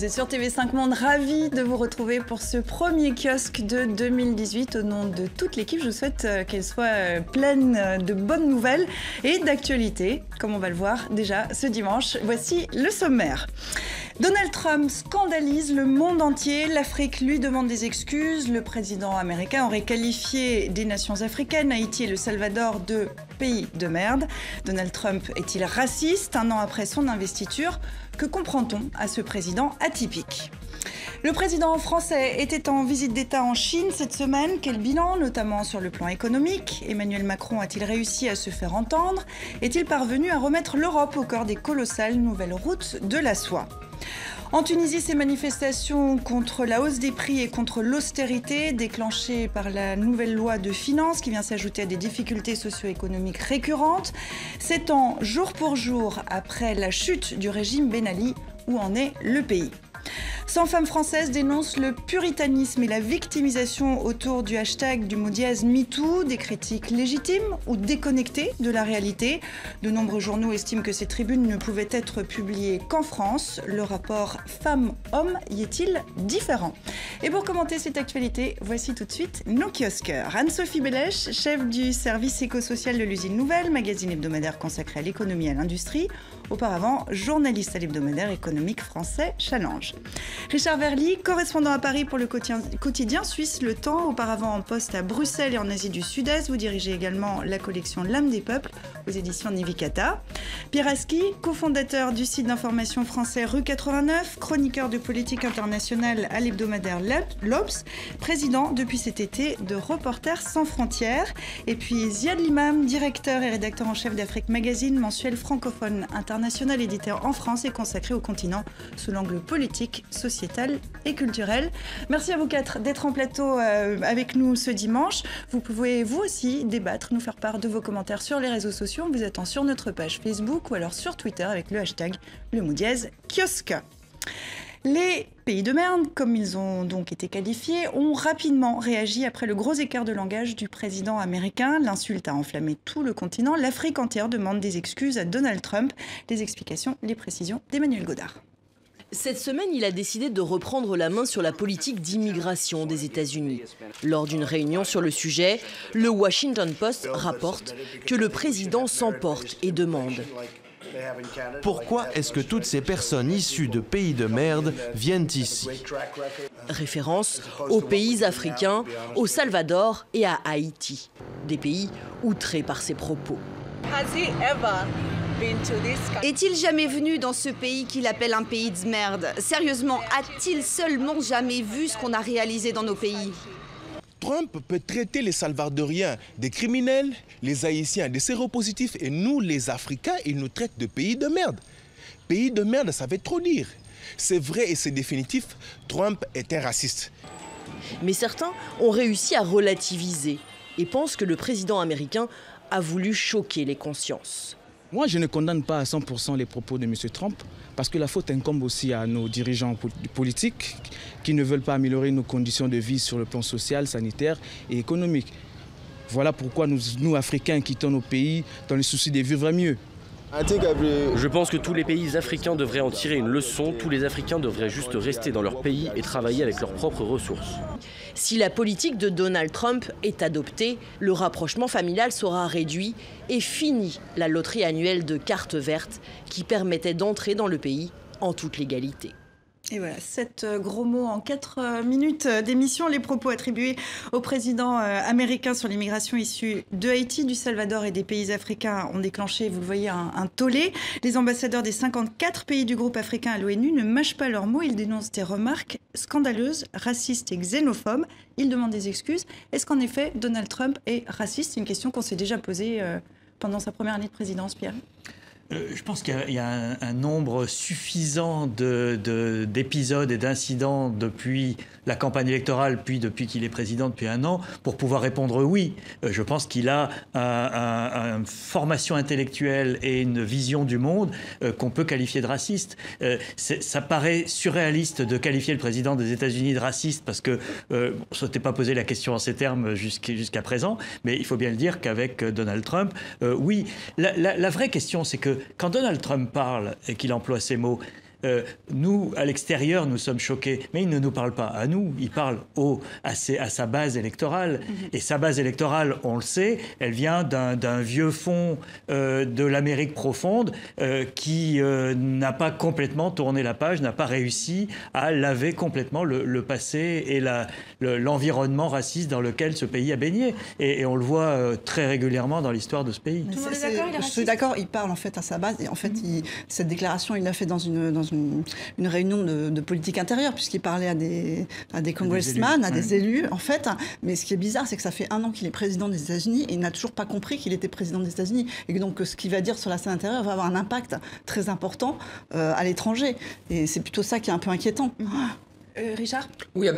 Vous êtes sur TV5 Monde, ravi de vous retrouver pour ce premier kiosque de 2018. Au nom de toute l'équipe, je vous souhaite qu'elle soit pleine de bonnes nouvelles et d'actualités, comme on va le voir déjà ce dimanche. Voici le sommaire. Donald Trump scandalise le monde entier. L'Afrique lui demande des excuses. Le président américain aurait qualifié des nations africaines, Haïti et le Salvador, de pays de merde. Donald Trump est-il raciste un an après son investiture? Que comprend-on à ce président atypique? Le président français était en visite d'État en Chine cette semaine. Quel bilan, notamment sur le plan économique? Emmanuel Macron a-t-il réussi à se faire entendre? Est-il parvenu à remettre l'Europe au cœur des colossales nouvelles routes de la soie? En Tunisie, ces manifestations contre la hausse des prix et contre l'austérité déclenchées par la nouvelle loi de finances qui vient s'ajouter à des difficultés socio-économiques récurrentes. 7 ans, jour pour jour, après la chute du régime Ben Ali, où en est le pays? 100 femmes françaises dénoncent le puritanisme et la victimisation autour du hashtag du mot dièse MeToo, des critiques légitimes ou déconnectées de la réalité. De nombreux journaux estiment que ces tribunes ne pouvaient être publiées qu'en France. Le rapport femmes-hommes y est-il différent? Et pour commenter cette actualité, voici tout de suite nos kiosqueurs. Anne-Sophie Bellèche, chef du service éco-social de l'Usine Nouvelle, magazine hebdomadaire consacré à l'économie et à l'industrie. Auparavant, journaliste à l'hebdomadaire économique français Challenge. Richard Verly, correspondant à Paris pour le quotidien suisse Le Temps, auparavant en poste à Bruxelles et en Asie du Sud-Est. Vous dirigez également la collection L'âme des peuples aux éditions Nivikata. Pierre Aski, cofondateur du site d'information français Rue 89, chroniqueur de politique internationale à l'hebdomadaire L'Obs, président depuis cet été de Reporters sans frontières. Et puis Ziad Limam, directeur et rédacteur en chef d'Afrique Magazine, mensuel francophone international éditeur en France et consacré au continent sous l'angle politique, sociétal et culturel. Merci à vous quatre d'être en plateau avec nous ce dimanche. Vous pouvez vous aussi débattre, nous faire part de vos commentaires sur les réseaux sociaux en vous attend sur notre page Facebook ou alors sur Twitter avec le hashtag #kiosque. Les pays de merde, comme ils ont donc été qualifiés, ont rapidement réagi après le gros écart de langage du président américain. L'insulte a enflammé tout le continent. L'Afrique entière demande des excuses à Donald Trump. Les explications, les précisions d'Emmanuel Godard. Cette semaine, il a décidé de reprendre la main sur la politique d'immigration des États-Unis. Lors d'une réunion sur le sujet, le Washington Post rapporte que le président s'emporte et demande: pourquoi est-ce que toutes ces personnes issues de pays de merde viennent ici? Référence aux pays africains, au Salvador et à Haïti, des pays outrés par ses propos. Est-il jamais venu dans ce pays qu'il appelle un pays de merde? Sérieusement, a-t-il seulement jamais vu ce qu'on a réalisé dans nos pays? Trump peut traiter les Salvadoriens des criminels, les Haïtiens des séropositifs et nous, les Africains, il nous traite de pays de merde. Pays de merde, ça veut trop dire. C'est vrai et c'est définitif, Trump est un raciste. Mais certains ont réussi à relativiser et pensent que le président américain a voulu choquer les consciences. Moi, je ne condamne pas à 100% les propos de M. Trump parce que la faute incombe aussi à nos dirigeants politiques qui ne veulent pas améliorer nos conditions de vie sur le plan social, sanitaire et économique. Voilà pourquoi nous Africains, quittons nos pays dans le souci de vivre mieux. Je pense que tous les pays africains devraient en tirer une leçon. Tous les Africains devraient juste rester dans leur pays et travailler avec leurs propres ressources. Si la politique de Donald Trump est adoptée, le rapprochement familial sera réduit et fini la loterie annuelle de cartes vertes qui permettait d'entrer dans le pays en toute légalité. Et voilà, 7 gros mots en 4 minutes d'émission. Les propos attribués au président américain sur l'immigration issue de Haïti, du Salvador et des pays africains ont déclenché, vous le voyez, un tollé. Les ambassadeurs des 54 pays du groupe africain à l'ONU ne mâchent pas leurs mots. Ils dénoncent des remarques scandaleuses, racistes et xénophobes. Ils demandent des excuses. Est-ce qu'en effet, Donald Trump est raciste? C'est une question qu'on s'est déjà posée pendant sa première année de présidence, Pierre. Je pense qu'il y a un nombre suffisant d'épisodes et d'incidents depuis la campagne électorale, puis depuis qu'il est président depuis 1 an, pour pouvoir répondre oui. Je pense qu'il a une formation intellectuelle et une vision du monde qu'on peut qualifier de raciste. Ça paraît surréaliste de qualifier le président des États-Unis de raciste parce que on ne s'était pas posé la question en ces termes jusqu'à présent, mais il faut bien le dire qu'avec Donald Trump, oui. La vraie question, c'est que quand Donald Trump parle et qu'il emploie ces mots, Nous, à l'extérieur, nous sommes choqués, mais il ne nous parle pas à nous, il parle à sa base électorale. Et sa base électorale, on le sait, elle vient d'un vieux fond de l'Amérique profonde qui n'a pas complètement tourné la page, n'a pas réussi à laver complètement le passé et l'environnement raciste dans lequel ce pays a baigné. Et on le voit très régulièrement dans l'histoire de ce pays. Je suis d'accord, il parle en fait à sa base. Et en fait, cette déclaration, il l'a fait dans une réunion de politique intérieure, puisqu'il parlait à des congressmen, à des élus, en fait. Mais ce qui est bizarre, c'est que ça fait 1 an qu'il est président des États-Unis et il n'a toujours pas compris qu'il était président des États-Unis. Et donc, ce qu'il va dire sur la scène intérieure va avoir un impact très important à l'étranger. Et c'est plutôt ça qui est un peu inquiétant. Richard ? Oui,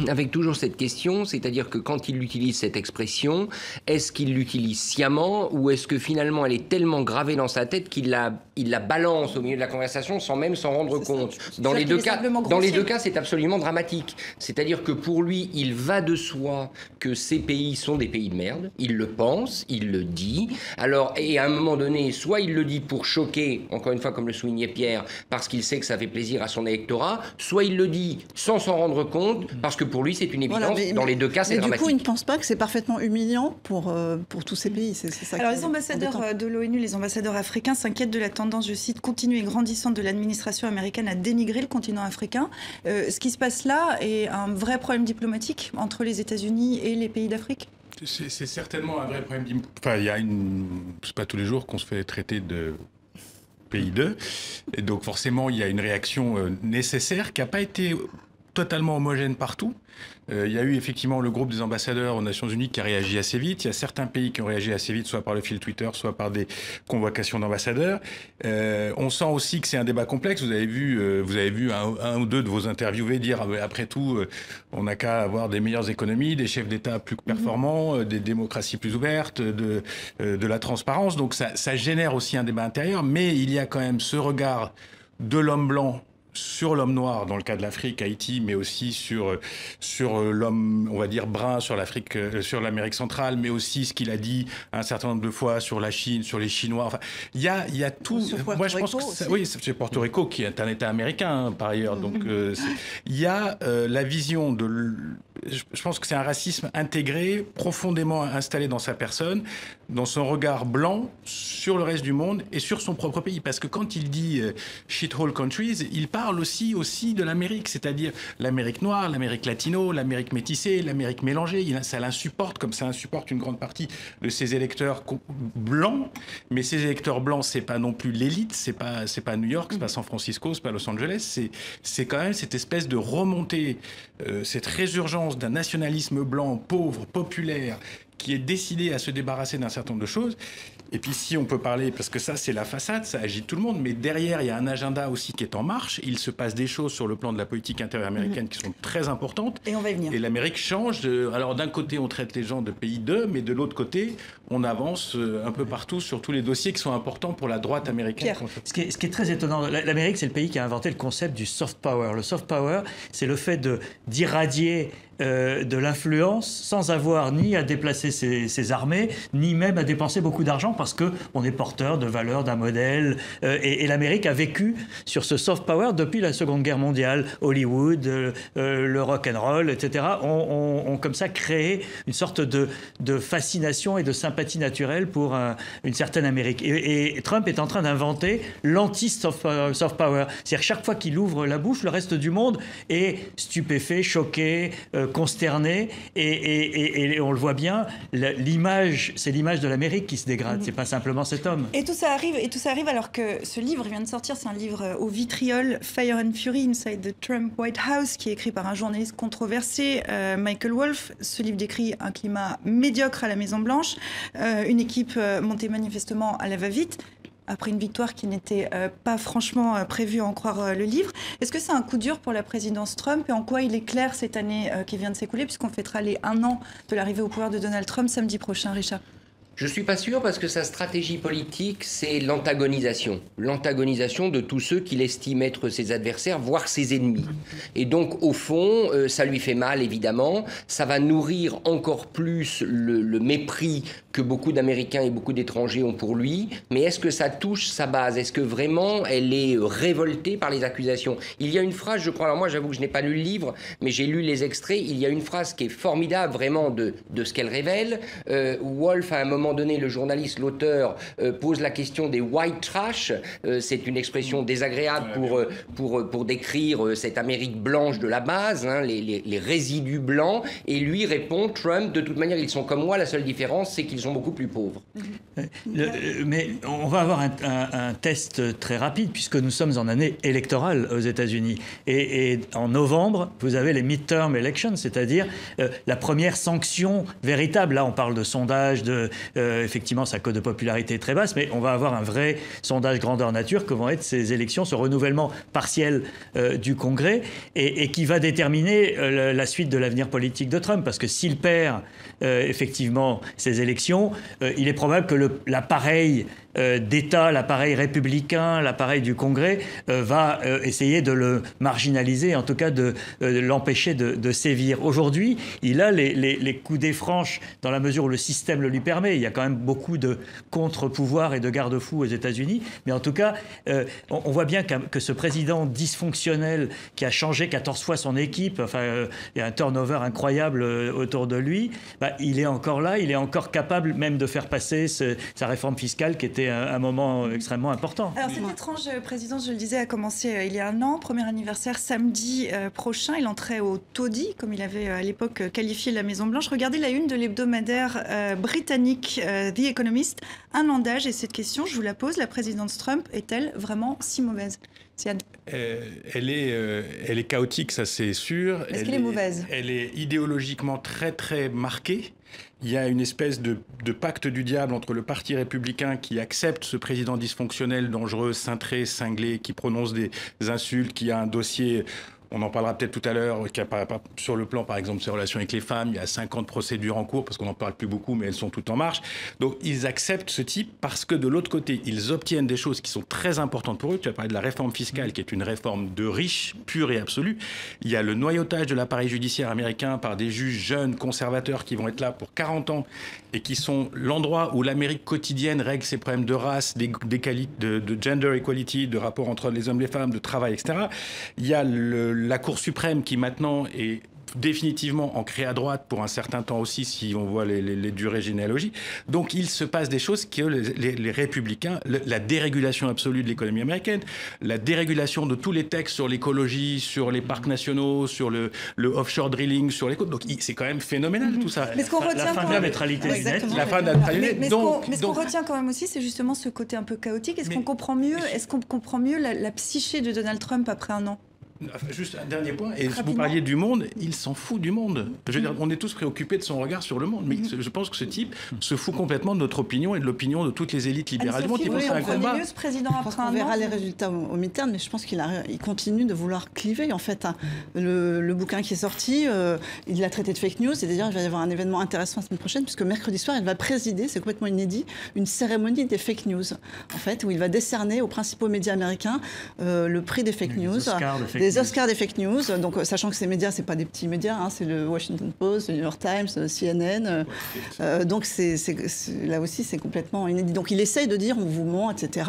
avec toujours cette question, c'est-à-dire que quand il utilise cette expression, est-ce qu'il l'utilise sciemment ou est-ce que finalement elle est tellement gravée dans sa tête qu'il la balance au milieu de la conversation sans même s'en rendre compte. Dans les deux cas, c'est absolument dramatique. C'est-à-dire que pour lui, il va de soi que ces pays sont des pays de merde. Il le pense, il le dit. Alors, et à un moment donné, soit il le dit pour choquer, encore une fois, comme le soulignait Pierre, parce qu'il sait que ça fait plaisir à son électorat, soit il le dit sans s'en rendre compte, parce que pour lui, c'est une évidence. Voilà, dans les deux cas, c'est dramatique. Du coup, il ne pense pas que c'est parfaitement humiliant pour tous ces pays. C'est ça. Alors, les ambassadeurs de l'ONU, les ambassadeurs africains s'inquiètent de la tendance, je cite, continue et grandissante de l'administration américaine à dénigrer le continent africain. Ce qui se passe là est un vrai problème diplomatique entre les États-Unis et les pays d'Afrique. C'est certainement un vrai problème. Enfin, c'est pas tous les jours qu'on se fait traiter de pays d'eux. Et donc forcément, il y a une réaction nécessaire qui n'a pas été totalement homogène partout. Il y a eu effectivement le groupe des ambassadeurs aux Nations Unies qui a réagi assez vite. Il y a certains pays qui ont réagi assez vite, soit par le fil Twitter, soit par des convocations d'ambassadeurs. On sent aussi que c'est un débat complexe. Vous avez vu un ou deux de vos interviewés dire après tout, on n'a qu'à avoir des meilleures économies, des chefs d'État plus performants, des démocraties plus ouvertes, de la transparence. Donc ça génère aussi un débat intérieur. Mais il y a quand même ce regard de l'homme blanc sur l'homme noir, dans le cas de l'Afrique, Haïti, mais aussi sur l'homme, on va dire, brun, sur l'Amérique centrale, mais aussi ce qu'il a dit un certain nombre de fois sur la Chine, sur les Chinois. Enfin, il y a tout. Moi, je pense que oui, c'est Porto Rico, qui est un État américain, par ailleurs. Donc, il y a la vision de... Je pense que c'est un racisme intégré, profondément installé dans sa personne, dans son regard blanc sur le reste du monde et sur son propre pays. Parce que quand il dit shithole countries, il parle aussi de l'Amérique, c'est-à-dire l'Amérique noire, l'Amérique latino, l'Amérique métissée, l'Amérique mélangée. Ça l'insupporte, comme ça insupporte une grande partie de ses électeurs blancs. Mais ces électeurs blancs, c'est pas non plus l'élite, c'est pas New York, c'est pas San Francisco, c'est pas Los Angeles. C'est quand même cette espèce de remontée, cette résurgence d'un nationalisme blanc, pauvre, populaire, qui est décidé à se débarrasser d'un certain nombre de choses. Et puis si on peut parler, parce que ça c'est la façade, ça agite tout le monde, mais derrière il y a un agenda aussi qui est en marche. Il se passe des choses sur le plan de la politique intérieure américaine qui sont très importantes. Et on va y venir. Et l'Amérique change. Alors d'un côté on traite les gens de pays d'eux, mais de l'autre côté on avance un peu partout sur tous les dossiers qui sont importants pour la droite américaine. Ce qui est très étonnant, l'Amérique c'est le pays qui a inventé le concept du soft power. Le soft power, c'est le fait d'irradier de l'influence sans avoir ni à déplacer ses armées, ni même à dépenser beaucoup d'argent parce qu'on est porteur de valeurs, d'un modèle. Et l'Amérique a vécu sur ce soft power depuis la Seconde Guerre mondiale. Hollywood, le rock'n'roll, etc. ont comme ça créé une sorte de fascination et de sympathie naturelle pour une certaine Amérique. Et Trump est en train d'inventer l'anti-soft power. C'est-à-dire que chaque fois qu'il ouvre la bouche, le reste du monde est stupéfait, choqué, consterné, et on le voit bien, c'est l'image de l'Amérique qui se dégrade, c'est pas simplement cet homme. Et tout ça arrive alors que ce livre vient de sortir, c'est un livre au vitriol, Fire and Fury Inside the Trump White House, qui est écrit par un journaliste controversé, Michael Wolff. Ce livre décrit un climat médiocre à la Maison-Blanche, une équipe montée manifestement à la va-vite, après une victoire qui n'était pas franchement prévue, à en croire le livre. Est-ce que c'est un coup dur pour la présidence Trump et en quoi il est clair cette année qui vient de s'écouler, puisqu'on fêtera les 1 an de l'arrivée au pouvoir de Donald Trump samedi prochain, Richard? Je ne suis pas sûr parce que sa stratégie politique, c'est l'antagonisation. L'antagonisation de tous ceux qu'il estime être ses adversaires, voire ses ennemis. Et donc, au fond, ça lui fait mal, évidemment. Ça va nourrir encore plus le mépris que beaucoup d'Américains et beaucoup d'étrangers ont pour lui, mais est-ce que ça touche sa base? Est-ce que vraiment elle est révoltée par les accusations? Il y a une phrase, je crois, alors moi j'avoue que je n'ai pas lu le livre, mais j'ai lu les extraits, il y a une phrase qui est formidable vraiment de ce qu'elle révèle. Wolf, à un moment donné, le journaliste, l'auteur, pose la question des white trash, c'est une expression désagréable pour décrire cette Amérique blanche de la base, hein, les résidus blancs, et lui répond, Trump, de toute manière ils sont comme moi, la seule différence c'est qu'ils sont beaucoup plus pauvres. Mais on va avoir un test très rapide puisque nous sommes en année électorale aux États-Unis. Et en novembre, vous avez les midterm elections, c'est-à-dire la première sanction véritable. Là, on parle de sondage, effectivement, sa cote de popularité est très basse, mais on va avoir un vrai sondage grandeur nature que vont être ces élections, ce renouvellement partiel du Congrès, et qui va déterminer la suite de l'avenir politique de Trump. Parce que s'il perd effectivement ces élections, il est probable que l'appareil d'État, l'appareil républicain, l'appareil du Congrès va essayer de le marginaliser, en tout cas de l'empêcher de sévir. Aujourd'hui, il a les coudées franches dans la mesure où le système le lui permet. Il y a quand même beaucoup de contre-pouvoirs et de garde-fous aux États-Unis, mais en tout cas, on voit bien que ce président dysfonctionnel qui a changé 14 fois son équipe, enfin, il y a un turnover incroyable autour de lui, il est encore là, il est encore capable même de faire passer sa réforme fiscale qui était un moment extrêmement important. Alors cette étrange présidence, je le disais, a commencé il y a un an, premier anniversaire samedi prochain. Il entrait au taudis, comme il avait à l'époque qualifié la Maison-Blanche. Regardez la une de l'hebdomadaire britannique The Economist, un an d'âge, et cette question, je vous la pose, la présidence Trump est-elle vraiment si mauvaise? Elle est chaotique, ça c'est sûr. Est-ce qu'elle est mauvaise? Elle est idéologiquement très très marquée. Il y a une espèce de pacte du diable entre le parti républicain qui accepte ce président dysfonctionnel, dangereux, cintré, cinglé, qui prononce des insultes, qui a un dossier... On en parlera peut-être tout à l'heure, sur le plan, par exemple, de ses relations avec les femmes. Il y a 50 procédures en cours, parce qu'on n'en parle plus beaucoup, mais elles sont toutes en marche. Donc, ils acceptent ce type parce que, de l'autre côté, ils obtiennent des choses qui sont très importantes pour eux. Tu as parlé de la réforme fiscale, qui est une réforme de riches, pure et absolue. Il y a le noyautage de l'appareil judiciaire américain par des juges jeunes, conservateurs, qui vont être là pour 40 ans et qui sont l'endroit où l'Amérique quotidienne règle ses problèmes de race, de gender equality, de rapport entre les hommes et les femmes, de travail, etc. Il y a la Cour suprême qui maintenant est définitivement ancrée à droite pour un certain temps aussi, si on voit les durées généalogiques. Donc il se passe des choses que les républicains, la dérégulation absolue de l'économie américaine, la dérégulation de tous les textes sur l'écologie, sur les parcs nationaux, sur le offshore drilling, sur les côtes. Donc c'est quand même phénoménal tout ça. Mais ce qu'on retient la fin de la neutralité du net. La fin de la neutralité. Mais ce qu'on retient quand même aussi, c'est justement ce côté un peu chaotique. Est-ce qu'on comprend mieux la psyché de Donald Trump après un an? Juste un dernier point, et vous parliez du monde, il s'en fout du monde. Je veux dire, on est tous préoccupés de son regard sur le monde, mais je pense que ce type se fout complètement de notre opinion et de l'opinion de toutes les élites libérales du monde. On verra les résultats au mi-terme, mais je pense qu'il continue de vouloir cliver, en fait. Le bouquin qui est sorti, il l'a traité de fake news, et d'ailleurs, il va y avoir un événement intéressant la semaine prochaine, puisque mercredi soir, il va présider, c'est complètement inédit, une cérémonie des fake news, en fait, où il va décerner aux principaux médias américains le prix des fake news. Des Oscars des fake news, donc sachant que ces médias, c'est pas des petits médias, hein, c'est le Washington Post, le New York Times, CNN, donc là aussi c'est complètement inédit. Donc il essaye de dire on vous ment, etc.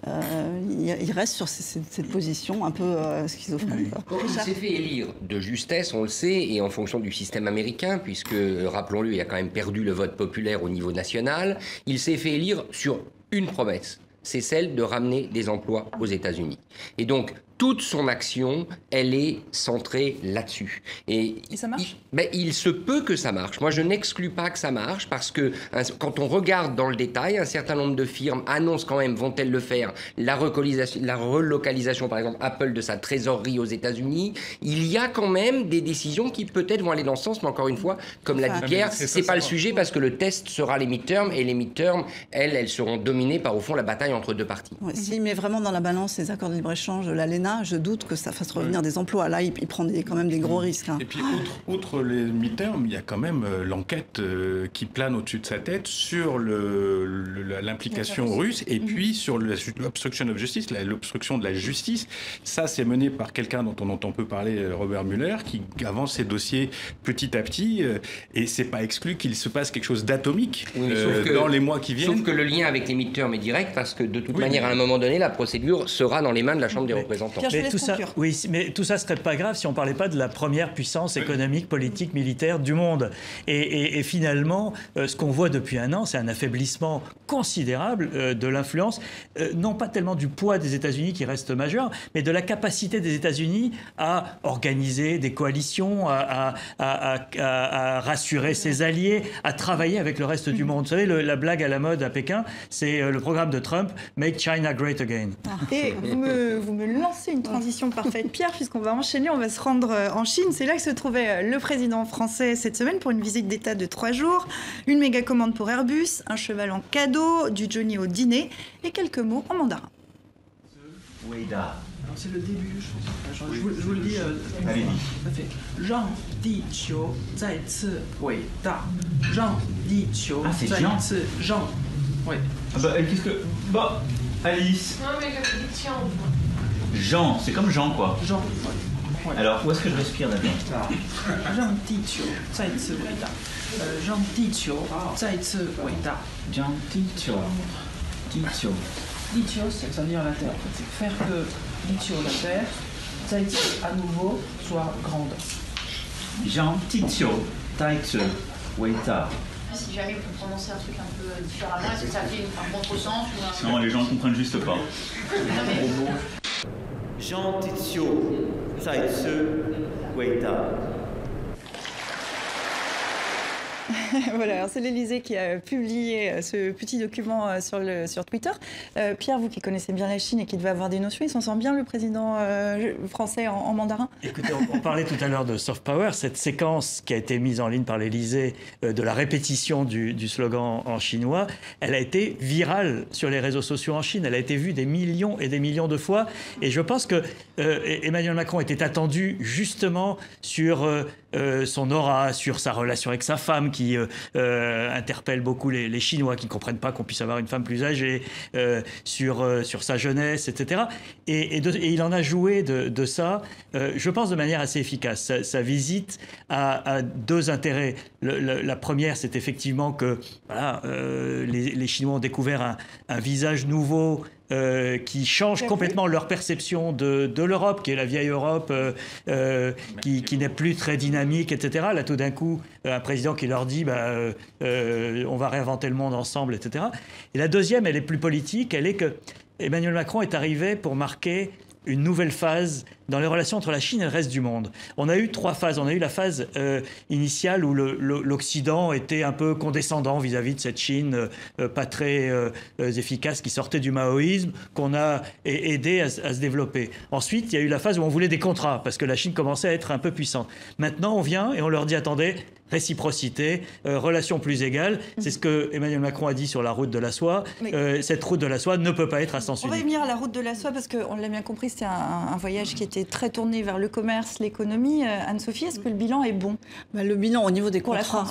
Il reste sur cette position un peu schizophrène. Il s'est fait élire de justesse, on le sait, et en fonction du système américain, puisque, rappelons-le, il a quand même perdu le vote populaire au niveau national, il s'est fait élire sur une promesse, c'est celle de ramener des emplois aux États-Unis. Et donc, toute son action, elle est centrée là-dessus. Et ça marche ? Il se peut que ça marche. Moi, je n'exclus pas que ça marche parce que quand on regarde dans le détail, un certain nombre de firmes annoncent quand même, vont-elles le faire, la relocalisation, par exemple, Apple de sa trésorerie aux États-Unis. Il y a quand même des décisions qui peut-être vont aller dans ce sens, mais encore une fois, comme l'a dit Pierre, c'est pas le sujet parce que le test sera les midterms et les midterms, elles seront dominées par, au fond, la bataille entre deux partis. Ouais, s'il met vraiment dans la balance les accords de libre-échange, l'ALENA China, je doute que ça fasse revenir des emplois. Là, il prend quand même des gros risques. Et puis, outre les midterms, il y a quand même l'enquête qui plane au-dessus de sa tête sur l'implication russe et puis sur l'obstruction of justice, l'obstruction de la justice. Ça, c'est mené par quelqu'un dont on entend peu parler, Robert Mueller, qui avance ses dossiers petit à petit. Et c'est pas exclu qu'il se passe quelque chose d'atomique dans les mois qui viennent. Sauf que le lien avec les midterms est direct, parce que de toute manière, à un moment donné, la procédure sera dans les mains de la Chambre des représentants. Mais tout ça serait pas grave si on parlait pas de la première puissance économique, politique, militaire du monde. Et finalement, ce qu'on voit depuis un an, c'est un affaiblissement considérable de l'influence, non pas tellement du poids des États-Unis qui reste majeur, mais de la capacité des États-Unis à organiser des coalitions, à rassurer ses alliés, à travailler avec le reste du monde. Vous savez, la blague à la mode à Pékin, c'est le programme de Trump, Make China Great Again. Et vous me lancez une transition parfaite, Pierre, puisqu'on va enchaîner, on va se rendre en Chine. C'est là que se trouvait le président français cette semaine pour une visite d'État de 3 jours, une méga commande pour Airbus, un cheval en cadeau, du Johnny au dîner et quelques mots en mandarin. C'est le début, je vous le dis. Allez-y. Ça fait Jean Di Qiu Zai Ci Wei Da. Jean Di Qiu Zai Ci Jean. Oui. Qu'est-ce que. Bon, Alice. Non, mais je dis tiens. Jean, c'est comme Jean, quoi. Jean, ouais. Alors, où est-ce que je respire là-dedans? Jean Di Qiu Zai Ci Wei Da. Jean Di Qiu Zai Ci Wei Da. Jean Di Qiu. Di Qiu. Di Qiu, ça veut dire la terre. C'est faire que Di Qiu, la terre, Zai Ci à nouveau soit grande. Jean Di Qiu Zai Ci Wei Da. Si jamais vous prononcez un truc un peu différemment, est-ce que ça fait un contresens ou un... Non, les gens ne comprennent juste pas. Jean Di Qiu Zai Ci Wei Da. Voilà, c'est l'Élysée qui a publié ce petit document sur Twitter. Pierre, vous qui connaissez bien la Chine et qui devez avoir des notions, il s'en sort bien le président français en mandarin? Écoutez, on parlait tout à l'heure de soft power. Cette séquence qui a été mise en ligne par l'Élysée de la répétition du slogan en chinois, elle a été virale sur les réseaux sociaux en Chine. Elle a été vue des millions et des millions de fois. Et je pense que Emmanuel Macron était attendu justement sur son aura, sur sa relation avec sa femme qui interpelle beaucoup les Chinois qui ne comprennent pas qu'on puisse avoir une femme plus âgée, sur sa jeunesse, etc. Et il en a joué de ça, je pense, de manière assez efficace. Sa visite a 2 intérêts. La première, c'est effectivement que voilà, les Chinois ont découvert un visage nouveau qui change complètement leur perception de l'Europe, qui est la vieille Europe, qui n'est plus très dynamique, etc. Là, tout d'un coup, un président qui leur dit on va réinventer le monde ensemble, etc. Et la deuxième, elle est plus politique, elle est que Emmanuel Macron est arrivé pour marquer une nouvelle phase dans les relations entre la Chine et le reste du monde. On a eu 3 phases. On a eu la phase initiale où l'Occident était un peu condescendant vis-à-vis de cette Chine pas très efficace qui sortait du maoïsme, qu'on a aidé à se développer. Ensuite, il y a eu la phase où on voulait des contrats parce que la Chine commençait à être un peu puissante. Maintenant, on vient et on leur dit attendez, réciprocité, relations plus égales. C'est ce que Emmanuel Macron a dit sur la route de la soie. Cette route de la soie ne peut pas être à sens unique. On va y venir à la route de la soie parce qu'on l'a bien compris, c'était un voyage qui était très tourné vers le commerce, l'économie. Anne-Sophie, est-ce que le bilan est bon? Le bilan au niveau des contrats,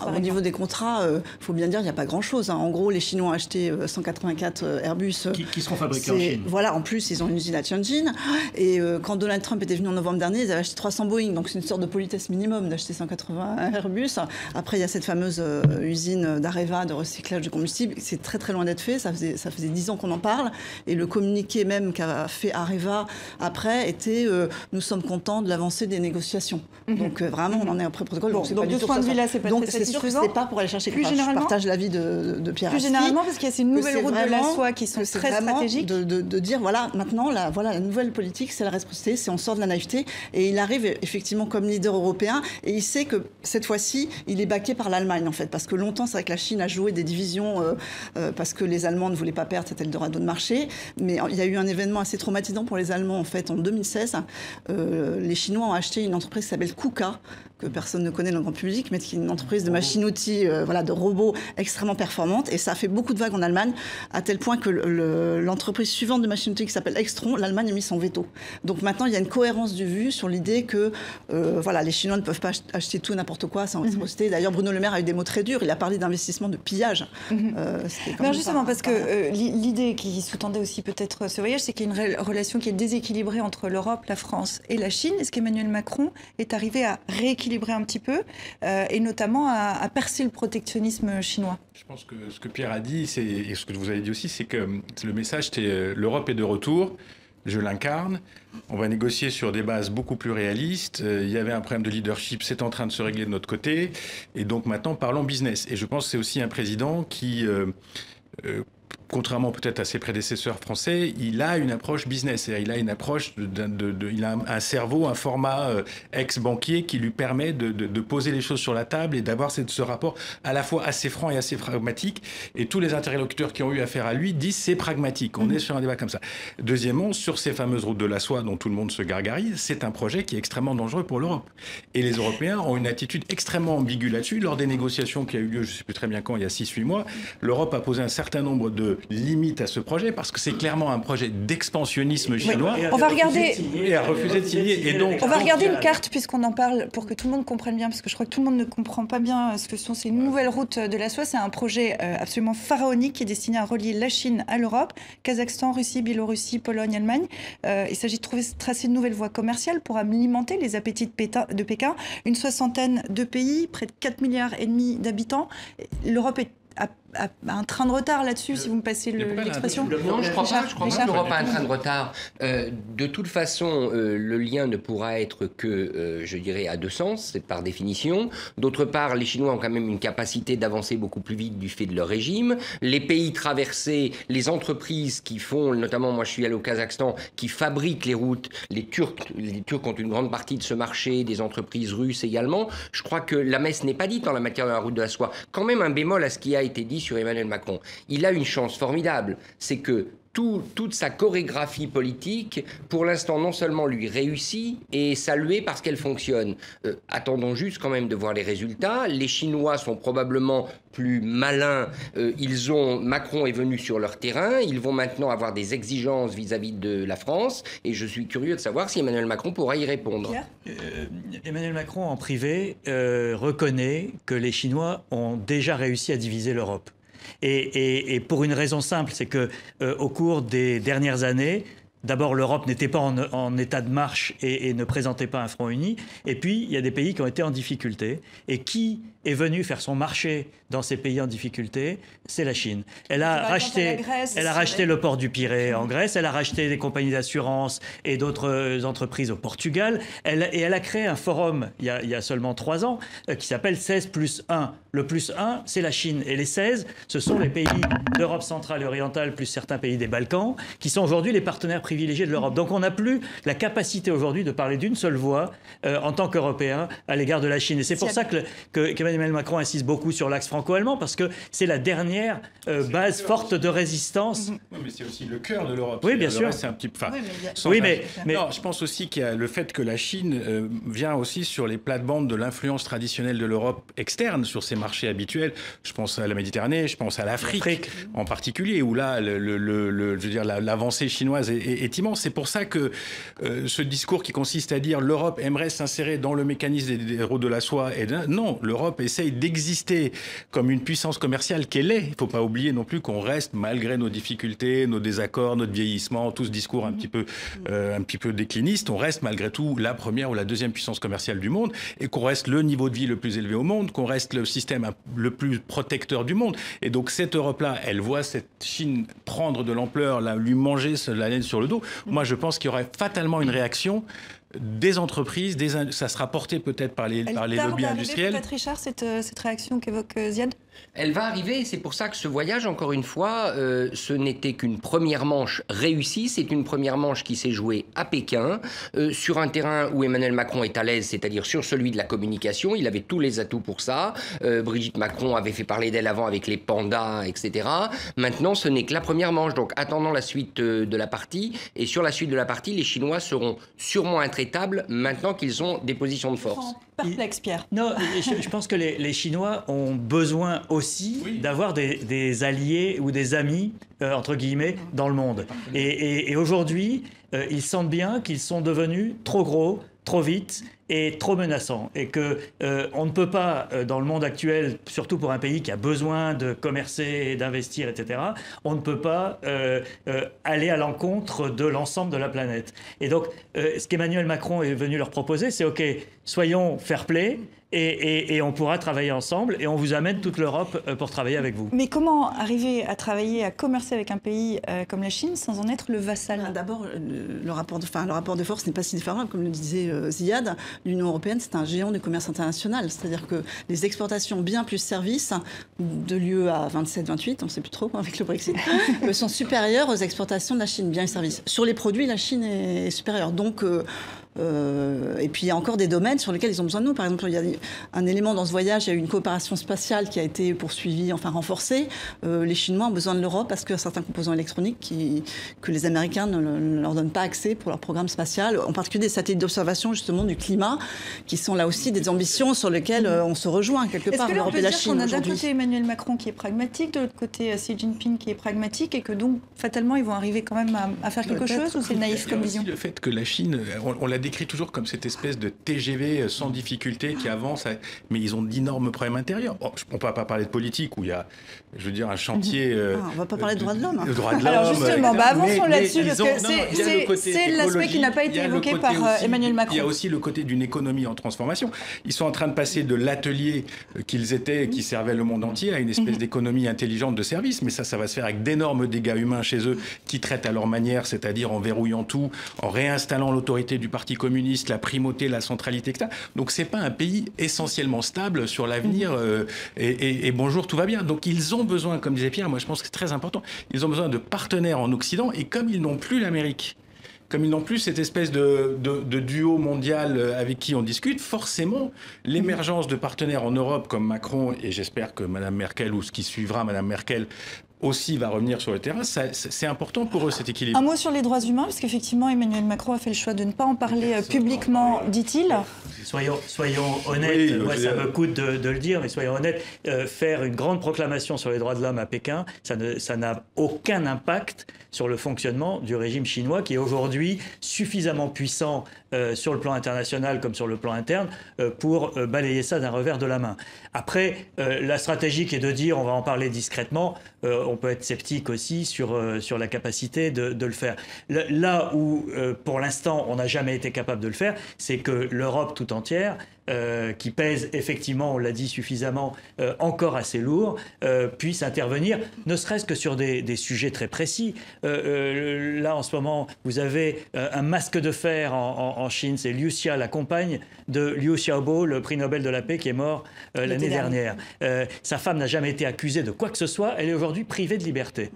faut bien dire, il n'y a pas grand-chose. En gros, les Chinois ont acheté 184 Airbus. Qui seront fabriqués en Chine. Voilà, en plus, ils ont une usine à Tianjin. Et quand Donald Trump était venu en novembre dernier, ils avaient acheté 300 Boeing. Donc c'est une sorte de politesse minimum d'acheter 180 Airbus. Après, il y a cette fameuse usine d'Areva de recyclage de combustible. C'est très très loin d'être fait. Ça faisait 10 ans qu'on en parle. Et le communiqué même qu'a fait Areva après était nous sommes contents de l'avancée des négociations. Donc vraiment, on en est après protocole. Donc de ce point de vue-là, c'est pas très satisfaisant. Donc c'est sûr que c'est pas pour aller chercher plus généralement. Je partage l'avis de Pierre. Plus généralement, parce qu'il y a ces nouvelles routes de la soie qui sont très stratégiques. De dire voilà, maintenant la nouvelle politique, c'est la réciprocité, c'est on sort de la naïveté. Et il arrive effectivement comme leader européen et il sait que cette fois-ci, il est baqué par l'Allemagne en fait, parce que longtemps c'est vrai que la Chine a joué des divisions parce que les Allemands ne voulaient pas perdre cet Eldorado de marché, mais il y a eu un événement assez traumatisant pour les Allemands en fait en 2016. Les Chinois ont acheté une entreprise qui s'appelle KUKA, que personne ne connaît dans le grand public, mais qui est une entreprise de machines-outils, de robots extrêmement performante. Et ça a fait beaucoup de vagues en Allemagne, à tel point que l'entreprise suivante de machines-outils qui s'appelle Extron, l'Allemagne a mis son veto. Donc maintenant, il y a une cohérence du vu sur l'idée que les Chinois ne peuvent pas acheter tout et n'importe quoi sans réciprocité. D'ailleurs, Bruno Le Maire a eu des mots très durs. Il a parlé d'investissement de pillage. Mais justement, parce que l'idée qui sous-tendait aussi peut-être ce voyage, c'est qu'il y a une relation qui est déséquilibrée entre l'Europe, la France et la Chine. Est-ce qu'Emmanuel Macron est arrivé à rééquilibrer un petit peu et notamment à percer le protectionnisme chinois? Je pense que ce que Pierre a dit, et ce que vous avez dit aussi, c'est que le message, c'est l'Europe est de retour. Je l'incarne. On va négocier sur des bases beaucoup plus réalistes. Il y avait un problème de leadership, c'est en train de se régler de notre côté. Et donc maintenant, parlons business. Et je pense que c'est aussi un président qui, contrairement peut-être à ses prédécesseurs français, il a une approche business. Il a une approche, il a un cerveau, un format ex-banquier qui lui permet de poser les choses sur la table et d'avoir ce rapport à la fois assez franc et assez pragmatique. Et tous les interlocuteurs qui ont eu affaire à lui disent c'est pragmatique. On est sur un débat comme ça. Deuxièmement, sur ces fameuses routes de la soie dont tout le monde se gargarise, c'est un projet qui est extrêmement dangereux pour l'Europe. Et les Européens ont une attitude extrêmement ambiguë là-dessus. Lors des négociations qui a eu lieu, je ne sais plus très bien quand, il y a 6-8 mois, l'Europe a posé un certain nombre de limites à ce projet parce que c'est clairement un projet d'expansionnisme chinois. Oui. On va regarder. Et a refusé de signer. Et donc, on va regarder une carte puisqu'on en parle pour que tout le monde comprenne bien, parce que je crois que tout le monde ne comprend pas bien ce que sont ces nouvelles routes de la soie. C'est un projet absolument pharaonique qui est destiné à relier la Chine à l'Europe, Kazakhstan, Russie, Biélorussie, Pologne, Allemagne. Il s'agit de tracer de nouvelles voies commerciales pour alimenter les appétits de Pékin. Une soixantaine de pays, près de 4,5 milliards d'habitants. L'Europe est a un train de retard là-dessus, si vous me passez l'expression. Non, je ne crois pas. Je crois pas que l'Europe a un train de retard. De toute façon, le lien ne pourra être que, je dirais, à deux sens, c'est par définition. D'autre part, les Chinois ont quand même une capacité d'avancer beaucoup plus vite du fait de leur régime. Les pays traversés, les entreprises qui font, notamment moi je suis allé au Kazakhstan, qui fabriquent les routes, les Turcs ont une grande partie de ce marché, des entreprises russes également. Je crois que la messe n'est pas dite en la matière de la route de la soie. Quand même un bémol à ce qui a été dit sur Emmanuel Macron. Il a une chance formidable, c'est que toute sa chorégraphie politique, pour l'instant, non seulement lui réussit et est saluée parce qu'elle fonctionne. Attendons juste quand même de voir les résultats. Les Chinois sont probablement plus malins. Macron est venu sur leur terrain. Ils vont maintenant avoir des exigences vis-à-vis de la France. Et je suis curieux de savoir si Emmanuel Macron pourra y répondre. Emmanuel Macron, en privé, reconnaît que les Chinois ont déjà réussi à diviser l'Europe. Et pour une raison simple, c'est que au cours des dernières années, d'abord l'Europe n'était pas en état de marche et ne présentait pas un front uni. Et puis il y a des pays qui ont été en difficulté. Et qui est venu faire son marché dans ces pays en difficulté? C'est la Chine. Elle a racheté le port du Pirée en Grèce, elle a racheté des compagnies d'assurance et d'autres entreprises au Portugal. Elle a créé un forum il y a seulement 3 ans qui s'appelle 16+1. Le +1, c'est la Chine. Et les 16, ce sont les pays d'Europe centrale et orientale, plus certains pays des Balkans, qui sont aujourd'hui les partenaires privilégiés de l'Europe. Donc on n'a plus la capacité aujourd'hui de parler d'une seule voix en tant qu'Européens à l'égard de la Chine. Et c'est pour ça qu'Emmanuel Macron insiste beaucoup sur l'axe franco-allemand, parce que c'est la dernière base forte de résistance. Oui, mais c'est aussi le cœur de l'Europe. Oui, bien sûr. C'est un petit... mais non, je pense aussi qu'il y a le fait que la Chine vient aussi sur les plates-bandes de l'influence traditionnelle de l'Europe externe, sur ses marchés habituels. Je pense à la Méditerranée, je pense à l'Afrique en particulier, où là, je veux dire, l'avancée chinoise est immense. C'est pour ça que ce discours qui consiste à dire l'Europe aimerait s'insérer dans le mécanisme des routes de la soie, non, l'Europe essaye d'exister comme une puissance commerciale qu'elle est. Il ne faut pas oublier non plus qu'on reste, malgré nos difficultés, nos désaccords, notre vieillissement, tout ce discours un petit peu décliniste, on reste malgré tout la première ou la deuxième puissance commerciale du monde, et qu'on reste le niveau de vie le plus élevé au monde, qu'on reste le système le plus protecteur du monde. Et donc cette Europe-là, elle voit cette Chine prendre de l'ampleur, lui manger la laine sur le dos. Moi, je pense qu'il y aurait fatalement une réaction des entreprises, ça sera porté peut-être par les lobbies industriels. Peut-être, Richard, cette réaction qu'évoque Ziad? Elle va arriver, c'est pour ça que ce voyage, encore une fois, ce n'était qu'une première manche réussie. C'est une première manche qui s'est jouée à Pékin, sur un terrain où Emmanuel Macron est à l'aise, c'est-à-dire sur celui de la communication. Il avait tous les atouts pour ça. Brigitte Macron avait fait parler d'elle avant avec les pandas, etc. Maintenant, ce n'est que la première manche. Donc, attendons la suite de la partie. Et sur la suite de la partie, les Chinois seront sûrement intraitables maintenant qu'ils ont des positions de force. perplexe, Pierre. Non, je pense que les Chinois ont besoin aussi d'avoir des alliés ou des amis, entre guillemets, dans le monde. Et aujourd'hui, ils sentent bien qu'ils sont devenus trop gros, trop vite et trop menaçants. Et qu'on ne peut pas, dans le monde actuel, surtout pour un pays qui a besoin de commercer et d'investir, etc., on ne peut pas aller à l'encontre de l'ensemble de la planète. Et donc, ce qu'Emmanuel Macron est venu leur proposer, c'est OK, soyons fair-play, et on pourra travailler ensemble, et on vous amène toute l'Europe pour travailler avec vous. Mais comment arriver à travailler, à commercer avec un pays comme la Chine sans en être le vassal? D'abord, le rapport de force n'est pas si défavorable, comme le disait Ziad. L'Union européenne, c'est un géant du commerce international. C'est-à-dire que les exportations biens plus services, de l'UE à 27-28, on ne sait plus trop avec le Brexit, sont supérieures aux exportations de la Chine, biens et services. Sur les produits, la Chine est supérieure. Donc, et puis il y a encore des domaines sur lesquels ils ont besoin de nous. Par exemple, il y a un élément dans ce voyage, il y a eu une coopération spatiale qui a été poursuivie, enfin renforcée. Les Chinois ont besoin de l'Europe parce qu'il y a certains composants électroniques que les Américains ne leur donnent pas accès pour leur programme spatial, en particulier des satellites d'observation justement du climat, qui sont là aussi des ambitions sur lesquelles on se rejoint quelque part, l'Europe et la Chine. On a d'un côté Emmanuel Macron qui est pragmatique, de l'autre côté Xi Jinping qui est pragmatique, et que donc fatalement ils vont arriver quand même à faire quelque chose, ou c'est naïf comme vision? Le fait que la Chine, on l'a décrit toujours comme cette espèce de TGV sans difficulté qui avance, mais ils ont d'énormes problèmes intérieurs. Bon, on ne peut pas parler de politique où il y a, je veux dire, un chantier. On ne va pas parler de droits de l'homme. Alors justement, avançons là-dessus, parce que c'est l'aspect qui n'a pas été évoqué par Emmanuel Macron. Il y a aussi le côté d'une économie en transformation. Ils sont en train de passer de l'atelier qu'ils étaient, qui servait le monde entier, à une espèce d'économie intelligente de service. Mais ça va se faire avec d'énormes dégâts humains chez eux, qui traitent à leur manière, c'est-à-dire en verrouillant tout, en réinstallant l'autorité du Parti communiste, la primauté, la centralité, etc. Donc c'est pas un pays essentiellement stable sur l'avenir et bonjour, tout va bien. Donc ils ont besoin, comme disait Pierre, moi je pense que c'est très important, ils ont besoin de partenaires en Occident, et comme ils n'ont plus l'Amérique, comme ils n'ont plus cette espèce de duo mondial avec qui on discute, forcément, l'émergence de partenaires en Europe comme Macron, et j'espère que Mme Merkel, ou ce qui suivra Mme Merkel, aussi va revenir sur le terrain, c'est important pour eux, cet équilibre. Un mot sur les droits humains, parce qu'effectivement, Emmanuel Macron a fait le choix de ne pas en parler publiquement, dit-il. Soyons honnêtes, oui, moi ça me coûte de le dire, mais soyons honnêtes, faire une grande proclamation sur les droits de l'homme à Pékin, ça n'a aucun impact sur le fonctionnement du régime chinois, qui est aujourd'hui suffisamment puissant sur le plan international comme sur le plan interne pour balayer ça d'un revers de la main. Après, la stratégie qui est de dire on va en parler discrètement, on peut être sceptique aussi sur la capacité de le faire. Là où, pour l'instant, on n'a jamais été capable de le faire, c'est que l'Europe tout entière, qui pèse effectivement, on l'a dit suffisamment, encore assez lourd, puisse intervenir, ne serait-ce que sur des sujets très précis. Là, en ce moment, vous avez un masque de fer en Chine, c'est Liu Xia, la compagne de Liu Xiaobo, le prix Nobel de la paix, qui est mort l'année dernière. Sa femme n'a jamais été accusée de quoi que ce soit, elle est aujourd'hui privée de liberté.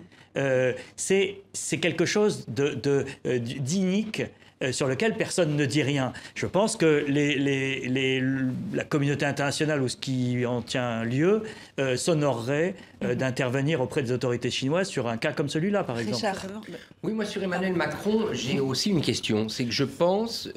C'est quelque chose d'inique, sur lequel personne ne dit rien. Je pense que la communauté internationale, ou ce qui en tient lieu, s'honorerait d'intervenir auprès des autorités chinoises sur un cas comme celui-là, par exemple. Oui, moi, sur Emmanuel Macron, j'ai aussi une question. C'est que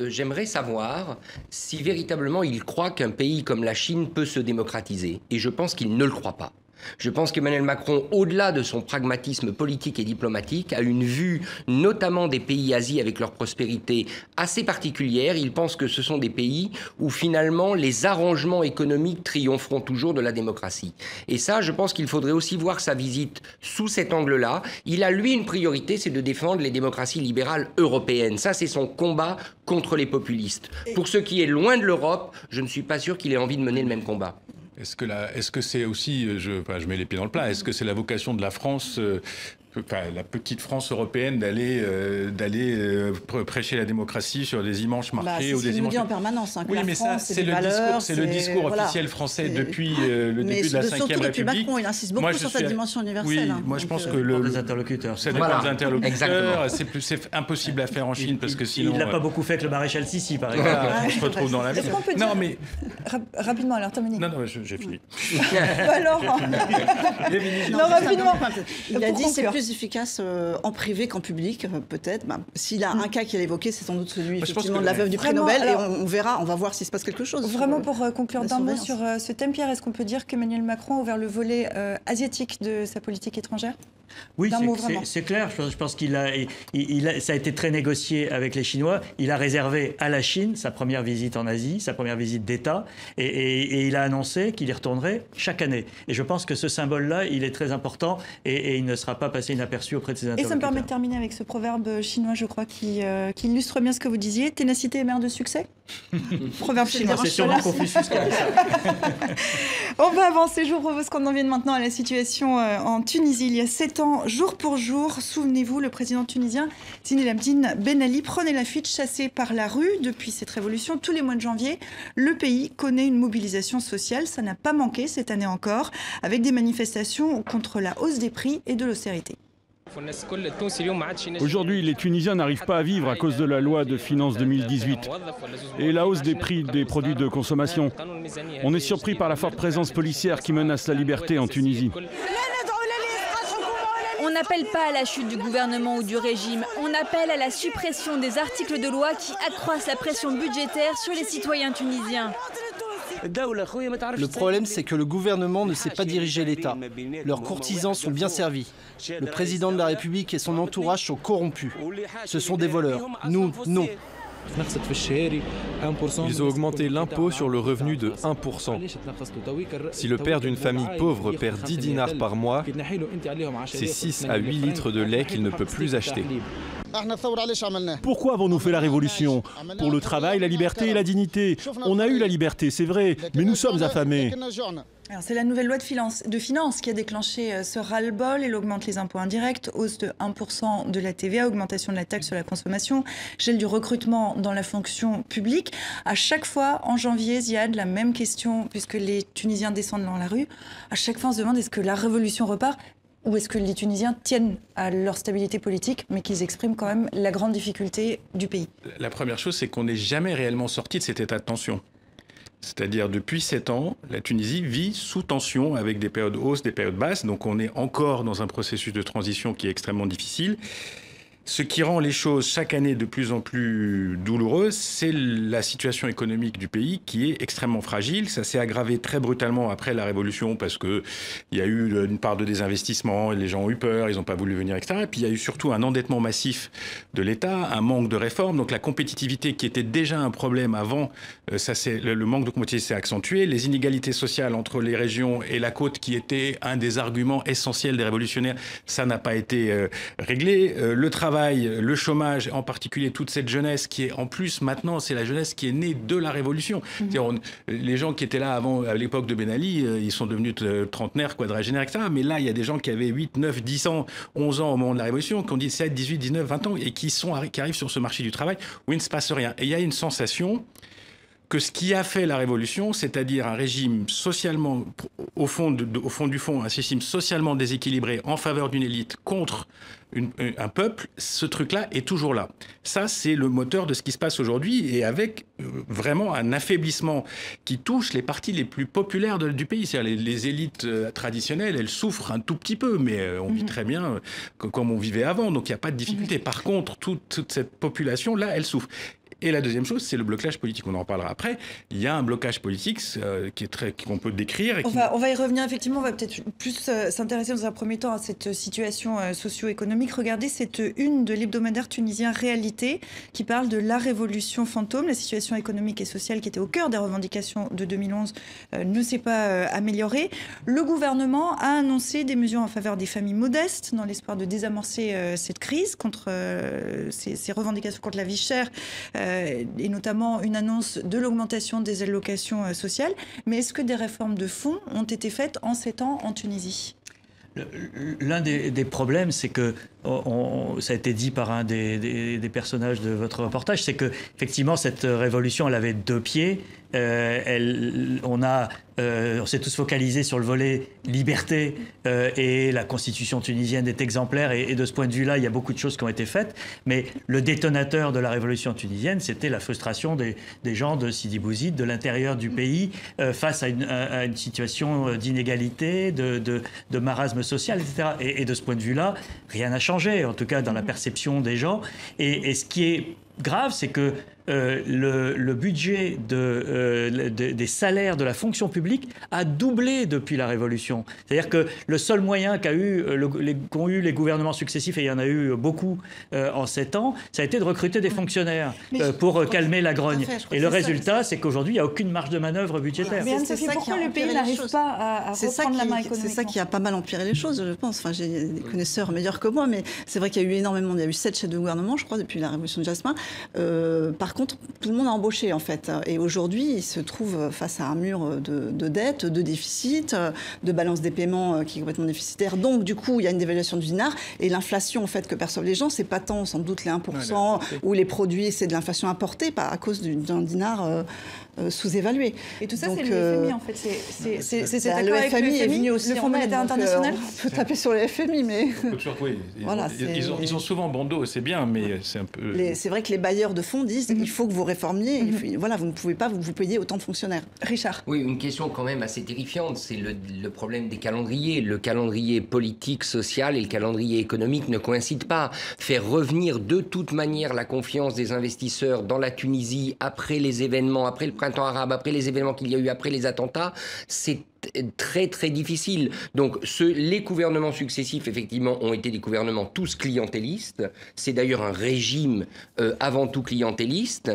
j'aimerais savoir si véritablement il croit qu'un pays comme la Chine peut se démocratiser. Et je pense qu'il ne le croit pas. Je pense qu'Emmanuel Macron, au-delà de son pragmatisme politique et diplomatique, a une vue notamment des pays Asie avec leur prospérité assez particulière. Il pense que ce sont des pays où finalement les arrangements économiques triompheront toujours de la démocratie. Et ça, je pense qu'il faudrait aussi voir sa visite sous cet angle-là. Il a, lui, une priorité, c'est de défendre les démocraties libérales européennes. Ça, c'est son combat contre les populistes. Pour ce qui est loin de l'Europe, je ne suis pas sûr qu'il ait envie de mener le même combat. Est-ce que c'est aussi, je mets les pieds dans le plat, est-ce que c'est la vocation de la France, la petite France européenne, d'aller prêcher la démocratie sur des immenses marchés ou des immenses... dit en permanence. Oui, mais ça, c'est le discours officiel français depuis le début de la Ve République. Macron, il insiste beaucoup sur cette dimension universelle. Oui, moi je pense que les interlocuteurs. C'est des interlocuteurs. C'est impossible à faire en Chine parce que sinon. Il n'a pas beaucoup fait avec le maréchal Sissi, par exemple. On se retrouve dans la. Non, mais rapidement, alors Dominique. Non, j'ai fini. Alors, rapidement. Il a dit c'est plus plus efficace en privé qu'en public, peut-être. S'il a un cas qu'il a évoqué, c'est sans doute celui effectivement de la veuve du prix Nobel, et on verra, on va voir s'il se passe quelque chose. Vraiment, pour conclure d'un mot sur ce thème, Pierre, est-ce qu'on peut dire qu'Emmanuel Macron a ouvert le volet asiatique de sa politique étrangère? Oui, c'est clair. Je pense ça a été très négocié avec les Chinois. Il a réservé à la Chine sa première visite en Asie, sa première visite d'État, et il a annoncé qu'il y retournerait chaque année. Et je pense que ce symbole-là, il est très important, et il ne sera pas passé inaperçu auprès de ses interlocuteurs. Et ça me permet de terminer avec ce proverbe chinois, je crois, qui illustre bien ce que vous disiez. Ténacité est mère de succès. Proverbe chinois. C'est sûrement Confucius qui a dit ça. On va avancer. Je vous propose qu'on en vienne maintenant à la situation en Tunisie. Il y a 7 ans, jour pour jour, souvenez-vous, le président tunisien Zine El Abidine Ben Ali prenait la fuite, chassé par la rue. Depuis cette révolution, tous les mois de janvier, le pays connaît une mobilisation sociale. Ça n'a pas manqué cette année encore, avec des manifestations contre la hausse des prix et de l'austérité. Aujourd'hui, les Tunisiens n'arrivent pas à vivre à cause de la loi de finances 2018 et la hausse des prix des produits de consommation. On est surpris par la forte présence policière qui menace la liberté en Tunisie. On n'appelle pas à la chute du gouvernement ou du régime, on appelle à la suppression des articles de loi qui accroissent la pression budgétaire sur les citoyens tunisiens. Le problème, c'est que le gouvernement ne sait pas diriger l'État. Leurs courtisans sont bien servis. Le président de la République et son entourage sont corrompus. Ce sont des voleurs. Nous, non. Ils ont augmenté l'impôt sur le revenu de 1%. Si le père d'une famille pauvre perd 10 dinars par mois, c'est 6 à 8 litres de lait qu'il ne peut plus acheter. Pourquoi avons-nous fait la révolution? Pour le travail, la liberté et la dignité. On a eu la liberté, c'est vrai, mais nous sommes affamés. C'est la nouvelle loi de finances qui a déclenché ce ras-le-bol. Elle augmente les impôts indirects, hausse de 1% de la TVA, augmentation de la taxe sur la consommation, gel du recrutement dans la fonction publique. À chaque fois, en janvier, Ziad, la même question, puisque les Tunisiens descendent dans la rue. À chaque fois, on se demande est-ce que la révolution repart ou est-ce que les Tunisiens tiennent à leur stabilité politique, mais qu'ils expriment quand même la grande difficulté du pays? La première chose, c'est qu'on n'est jamais réellement sorti de cet état de tension. C'est-à-dire, depuis 7 ans, la Tunisie vit sous tension avec des périodes hausses, des périodes basses. Donc, on est encore dans un processus de transition qui est extrêmement difficile. Ce qui rend les choses chaque année de plus en plus douloureuses, c'est la situation économique du pays qui est extrêmement fragile. Ça s'est aggravé très brutalement après la Révolution parce qu'il y a eu une part de désinvestissement, les gens ont eu peur, ils n'ont pas voulu venir, etc. Et puis il y a eu surtout un endettement massif de l'État, un manque de réformes. Donc la compétitivité qui était déjà un problème avant, le manque de compétitivité s'est accentué. Les inégalités sociales entre les régions et la côte qui était un des arguments essentiels des révolutionnaires, ça n'a pas été réglé. Le travail, le chômage, en particulier toute cette jeunesse qui est en plus maintenant, c'est la jeunesse qui est née de la Révolution. Les gens qui étaient là avant, à l'époque de Ben Ali, ils sont devenus trentenaires, quadragénaires, etc. Mais là, il y a des gens qui avaient 8, 9, 10 ans, 11 ans au moment de la Révolution, qui ont 17, 18, 19, 20 ans et qui arrivent sur ce marché du travail où il ne se passe rien. Et il y a une sensation que ce qui a fait la Révolution, c'est-à-dire un régime socialement, au fond du fond, un système socialement déséquilibré en faveur d'une élite contre un peuple, ce truc-là est toujours là. Ça, c'est le moteur de ce qui se passe aujourd'hui et avec vraiment un affaiblissement qui touche les parties les plus populaires du pays. C'est-à-dire les élites traditionnelles, elles souffrent un tout petit peu, mais on vit très bien comme on vivait avant, donc il n'y a pas de difficulté. Par contre, toute cette population-là, elle souffre. Et la deuxième chose, c'est le blocage politique. On en reparlera après. Il y a un blocage politique qu'on peut décrire. On va y revenir, effectivement. On va peut-être plus s'intéresser dans un premier temps à cette situation socio-économique. Regardez cette une de l'hebdomadaire tunisien Réalité qui parle de la révolution fantôme. La situation économique et sociale qui était au cœur des revendications de 2011 ne s'est pas améliorée. Le gouvernement a annoncé des mesures en faveur des familles modestes dans l'espoir de désamorcer cette crise contre ces revendications contre la vie chère. Et notamment une annonce de l'augmentation des allocations sociales. Mais est-ce que des réformes de fond ont été faites en 7 ans en Tunisie ? L'un des problèmes, c'est que, ça a été dit par un des personnages de votre reportage, c'est que effectivement cette révolution, elle avait 2 pieds. on s'est tous focalisés sur le volet liberté et la constitution tunisienne est exemplaire et de ce point de vue-là, il y a beaucoup de choses qui ont été faites. Mais le détonateur de la révolution tunisienne, c'était la frustration des gens de Sidi Bouzid, de l'intérieur du pays, face à une situation d'inégalité, de marasme social, etc. Et de ce point de vue-là, rien n'a changé, en tout cas dans la perception des gens. Et ce qui est grave, c'est que le budget des salaires de la fonction publique a doublé depuis la Révolution. C'est-à-dire que le seul moyen qu'ont eu les gouvernements successifs, et il y en a eu beaucoup en 7 ans, ça a été de recruter des fonctionnaires pour calmer la grogne. Et le résultat, c'est qu'aujourd'hui, il n'y a aucune marge de manœuvre budgétaire. Mais Anne-Sophie, pourquoi le pays n'arrive pas à reprendre la main économiquement? C'est ça qui a pas mal empiré les choses, je pense. Enfin, j'ai des connaisseurs meilleurs que moi, mais c'est vrai qu'il y a eu énormément. Il y a eu 7 chefs de gouvernement, je crois, depuis la Révolution de Jasmin. Par contre, tout le monde a embauché, en fait. Et aujourd'hui, il se trouve face à un mur de dettes, de déficit, de balance des paiements qui est complètement déficitaire. Donc, du coup, il y a une dévaluation du dinar. Et l'inflation, en fait, que perçoivent les gens, c'est pas tant, sans doute, les 1% ou les produits, c'est de l'inflation importée, pas à cause d'un dinar sous-évalué. Et tout ça, c'est le FMI, en fait. C'est cet accord le avec FMI le est FMI, venu aussi le Fonds monétaire international. On peut taper sur le FMI, mais... Oui, voilà, ils ont souvent bon dos, c'est bien, mais c'est un peu... C'est vrai que les bailleurs de fonds disent il faut que vous réformiez, voilà, vous ne pouvez pas vous payer autant de fonctionnaires. Richard. Oui, une question quand même assez terrifiante, c'est le problème des calendriers. Le calendrier politique, social et le calendrier économique ne coïncident pas. Faire revenir de toute manière la confiance des investisseurs dans la Tunisie après les événements, après le printemps arabe, après les événements qu'il y a eu après les attentats, c'est très très difficile. Donc les gouvernements successifs effectivement ont été des gouvernements tous clientélistes. C'est d'ailleurs un régime avant tout clientéliste.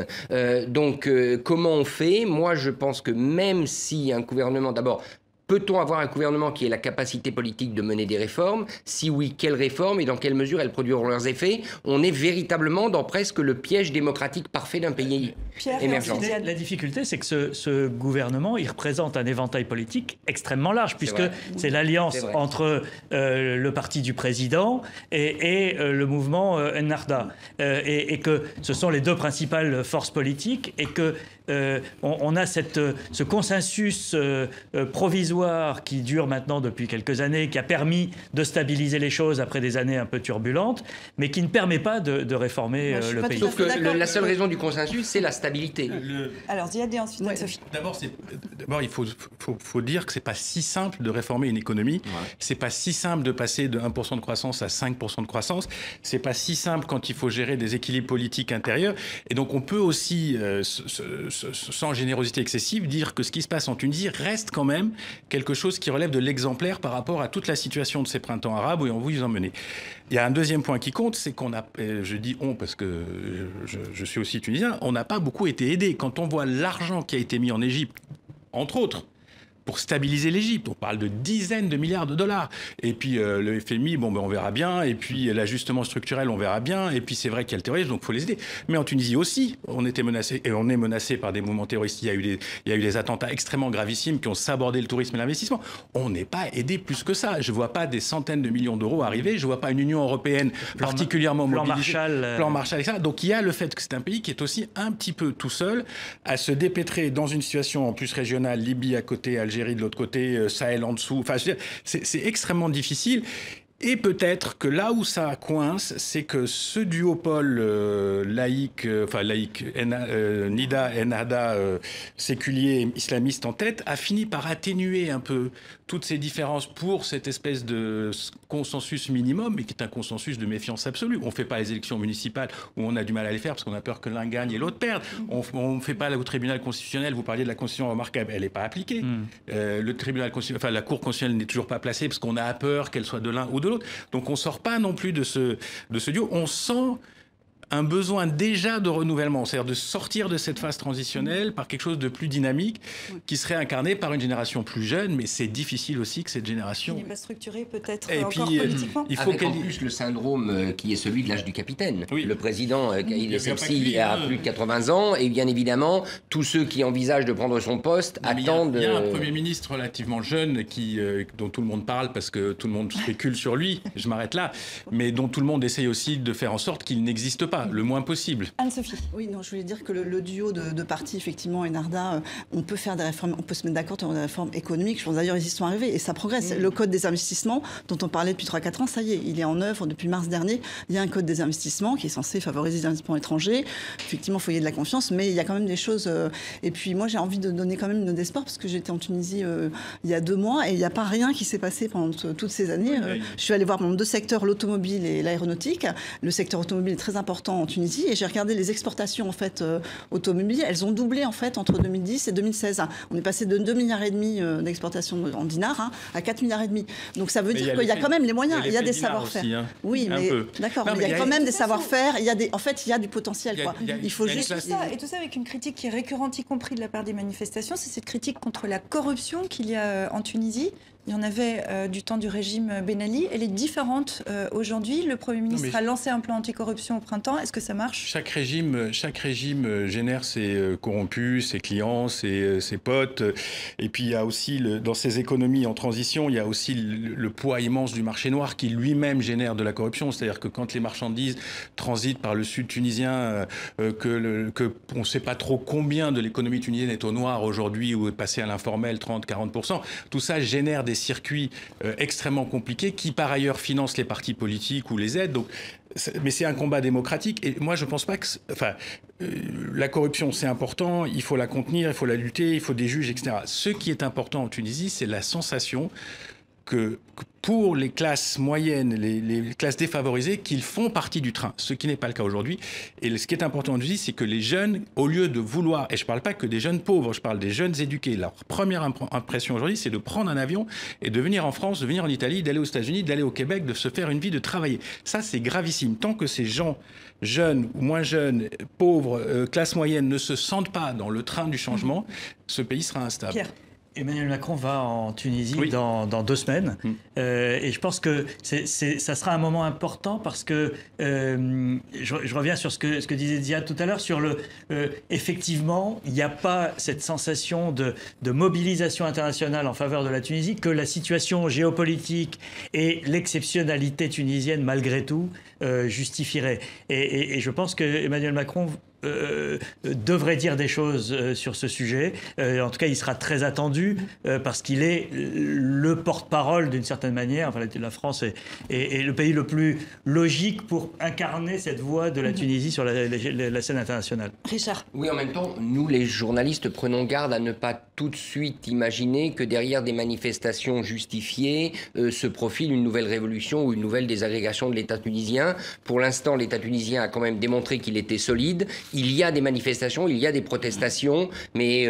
Donc comment on fait? Moi je pense que même si un gouvernement, d'abord, peut-on avoir un gouvernement qui ait la capacité politique de mener des réformes? Si oui, quelles réformes et dans quelle mesure elles produiront leurs effets? On est véritablement dans presque le piège démocratique parfait d'un pays émergent. La difficulté, c'est que ce gouvernement, il représente un éventail politique extrêmement large, puisque c'est l'alliance entre le parti du président et le mouvement Ennahda. Et que ce sont les deux principales forces politiques et que on a ce consensus provisoire qui dure maintenant depuis quelques années, qui a permis de stabiliser les choses après des années un peu turbulentes, mais qui ne permet pas de réformer le pays. Sauf que la seule raison du consensus, c'est la stabilité. Alors, Ziad et ensuite Sophie. D'abord, il faut dire que c'est pas si simple de réformer une économie. C'est pas si simple de passer de 1% de croissance à 5% de croissance. C'est pas si simple quand il faut gérer des équilibres politiques intérieurs. Et donc, on peut aussi, sans générosité excessive, dire que ce qui se passe en Tunisie reste quand même quelque chose qui relève de l'exemplaire par rapport à toute la situation de ces printemps arabes où on vous y emmener. Il y a un deuxième point qui compte, c'est qu'on a, je dis on parce que je suis aussi tunisien, on n'a pas beaucoup été aidé. Quand on voit l'argent qui a été mis en Égypte, entre autres, pour stabiliser l'Égypte. On parle de dizaines de milliards de dollars. Et puis le FMI, on verra bien. Et puis l'ajustement structurel, on verra bien. Et puis c'est vrai qu'il y a le terrorisme, donc il faut les aider. Mais en Tunisie aussi, on était menacé et on est menacé par des mouvements terroristes. Il y a eu des attentats extrêmement gravissimes qui ont sabordé le tourisme et l'investissement. On n'est pas aidé plus que ça. Je ne vois pas des centaines de millions d'euros arriver. Je ne vois pas une Union européenne particulièrement mobilisée. Plan Marshall, etc. Donc il y a le fait que c'est un pays qui est aussi un petit peu tout seul à se dépêtrer dans une situation en plus régionale, Libye à côté, Algérie de l'autre côté, Sahel en dessous. Enfin, c'est extrêmement difficile. Et peut-être que là où ça coince, c'est que ce duopole laïque, Nida, Ennahda, séculier, islamiste en tête, a fini par atténuer un peu toutes ces différences pour cette espèce de consensus minimum, mais qui est un consensus de méfiance absolue. On ne fait pas les élections municipales où on a du mal à les faire parce qu'on a peur que l'un gagne et l'autre perde. On ne fait pas au tribunal constitutionnel, vous parliez de la constitution remarquable, elle n'est pas appliquée. Le tribunal constitutionnel, la cour constitutionnelle n'est toujours pas placée parce qu'on a peur qu'elle soit de l'un ou de l'autre. Donc on ne sort pas non plus de ce duo. On sent un besoin déjà de renouvellement, c'est-à-dire de sortir de cette phase transitionnelle par quelque chose de plus dynamique qui serait incarné par une génération plus jeune, mais c'est difficile aussi que cette génération... Qui n'est pas structurée peut-être et encore puis, politiquement. Il faut en plus le syndrome qui est celui de l'âge du capitaine. Oui. Le président, il a plus de 80 ans, et bien évidemment, tous ceux qui envisagent de prendre son poste attendent... Il y a un Premier ministre relativement jeune dont tout le monde parle parce que tout le monde spécule sur lui, je m'arrête là, mais dont tout le monde essaye aussi de faire en sorte qu'il n'existe pas. pas, le moins possible. Anne-Sophie. Oui, non, je voulais dire que le duo de partis, effectivement, Enarda, on peut faire des réformes, on peut se mettre d'accord sur des réformes économiques. Je pense d'ailleurs ils y sont arrivés et ça progresse. Le code des investissements, dont on parlait depuis 3-4 ans, ça y est, il est en œuvre depuis mars dernier. Il y a un code des investissements qui est censé favoriser les investissements étrangers. Effectivement, il faut y avoir de la confiance, mais il y a quand même des choses. Et puis moi, j'ai envie de donner quand même une note d'espoir parce que j'étais en Tunisie il y a 2 mois et il n'y a pas rien qui s'est passé pendant toutes ces années. Je suis allée voir dans 2 secteurs, l'automobile et l'aéronautique. Le secteur automobile est très important en Tunisie et j'ai regardé les exportations en fait automobiles. Elles ont doublé en fait entre 2010 et 2016. On est passé de 2,5 milliards d'exportations en dinars à 4,5 milliards. Donc ça veut dire qu'il y a quand même les moyens. Il y a des savoir-faire. Aussi, hein. Oui, mais d'accord. Il y a quand même des savoir-faire. En fait, il y a du potentiel. Il faut juste. Et tout ça avec une critique qui est récurrente, y compris de la part des manifestations, c'est cette critique contre la corruption qu'il y a en Tunisie. Il y en avait du temps du régime Ben Ali. Elle est différente aujourd'hui. Le Premier ministre a lancé un plan anticorruption au printemps. Est-ce que ça marche ? Chaque régime génère ses corrompus, ses clients, ses potes. Et puis il y a aussi, dans ces économies en transition, il y a aussi le poids immense du marché noir qui lui-même génère de la corruption. C'est-à-dire que quand les marchandises transitent par le sud tunisien, que on ne sait pas trop combien de l'économie tunisienne est au noir aujourd'hui ou est passée à l'informel, 30-40%, tout ça génère des circuits extrêmement compliqués qui, par ailleurs, financent les partis politiques ou les aides. Donc, mais c'est un combat démocratique. Et moi, je ne pense pas que... la corruption, c'est important. Il faut la contenir, il faut la lutter, il faut des juges, etc. Ce qui est important en Tunisie, c'est la sensation que pour les classes moyennes, les classes défavorisées, qu'ils font partie du train, ce qui n'est pas le cas aujourd'hui. Et ce qui est important en Tunisie, c'est que les jeunes, au lieu de vouloir, et je ne parle pas que des jeunes pauvres, je parle des jeunes éduqués, leur première impression aujourd'hui, c'est de prendre un avion et de venir en France, de venir en Italie, d'aller aux États-Unis, d'aller au Québec, de se faire une vie, de travailler. Ça, c'est gravissime. Tant que ces gens, jeunes ou moins jeunes, pauvres, classe moyenne, ne se sentent pas dans le train du changement, ce pays sera instable. Pierre. Emmanuel Macron va en Tunisie dans 2 semaines et je pense que ça sera un moment important parce que je reviens sur ce que disait Ziad tout à l'heure sur effectivement il n'y a pas cette sensation de mobilisation internationale en faveur de la Tunisie que la situation géopolitique et l'exceptionnalité tunisienne malgré tout justifieraient et je pense que Emmanuel Macron devrait dire des choses sur ce sujet. En tout cas, il sera très attendu parce qu'il est le porte-parole d'une certaine manière. Enfin, la France est le pays le plus logique pour incarner cette voix de la Tunisie sur la scène internationale. Richard. Oui, en même temps, nous les journalistes prenons garde à ne pas tout de suite imaginer que derrière des manifestations justifiées se profile une nouvelle révolution ou une nouvelle désagrégation de l'État tunisien. Pour l'instant, l'État tunisien a quand même démontré qu'il était solide. Il y a des manifestations, il y a des protestations, mais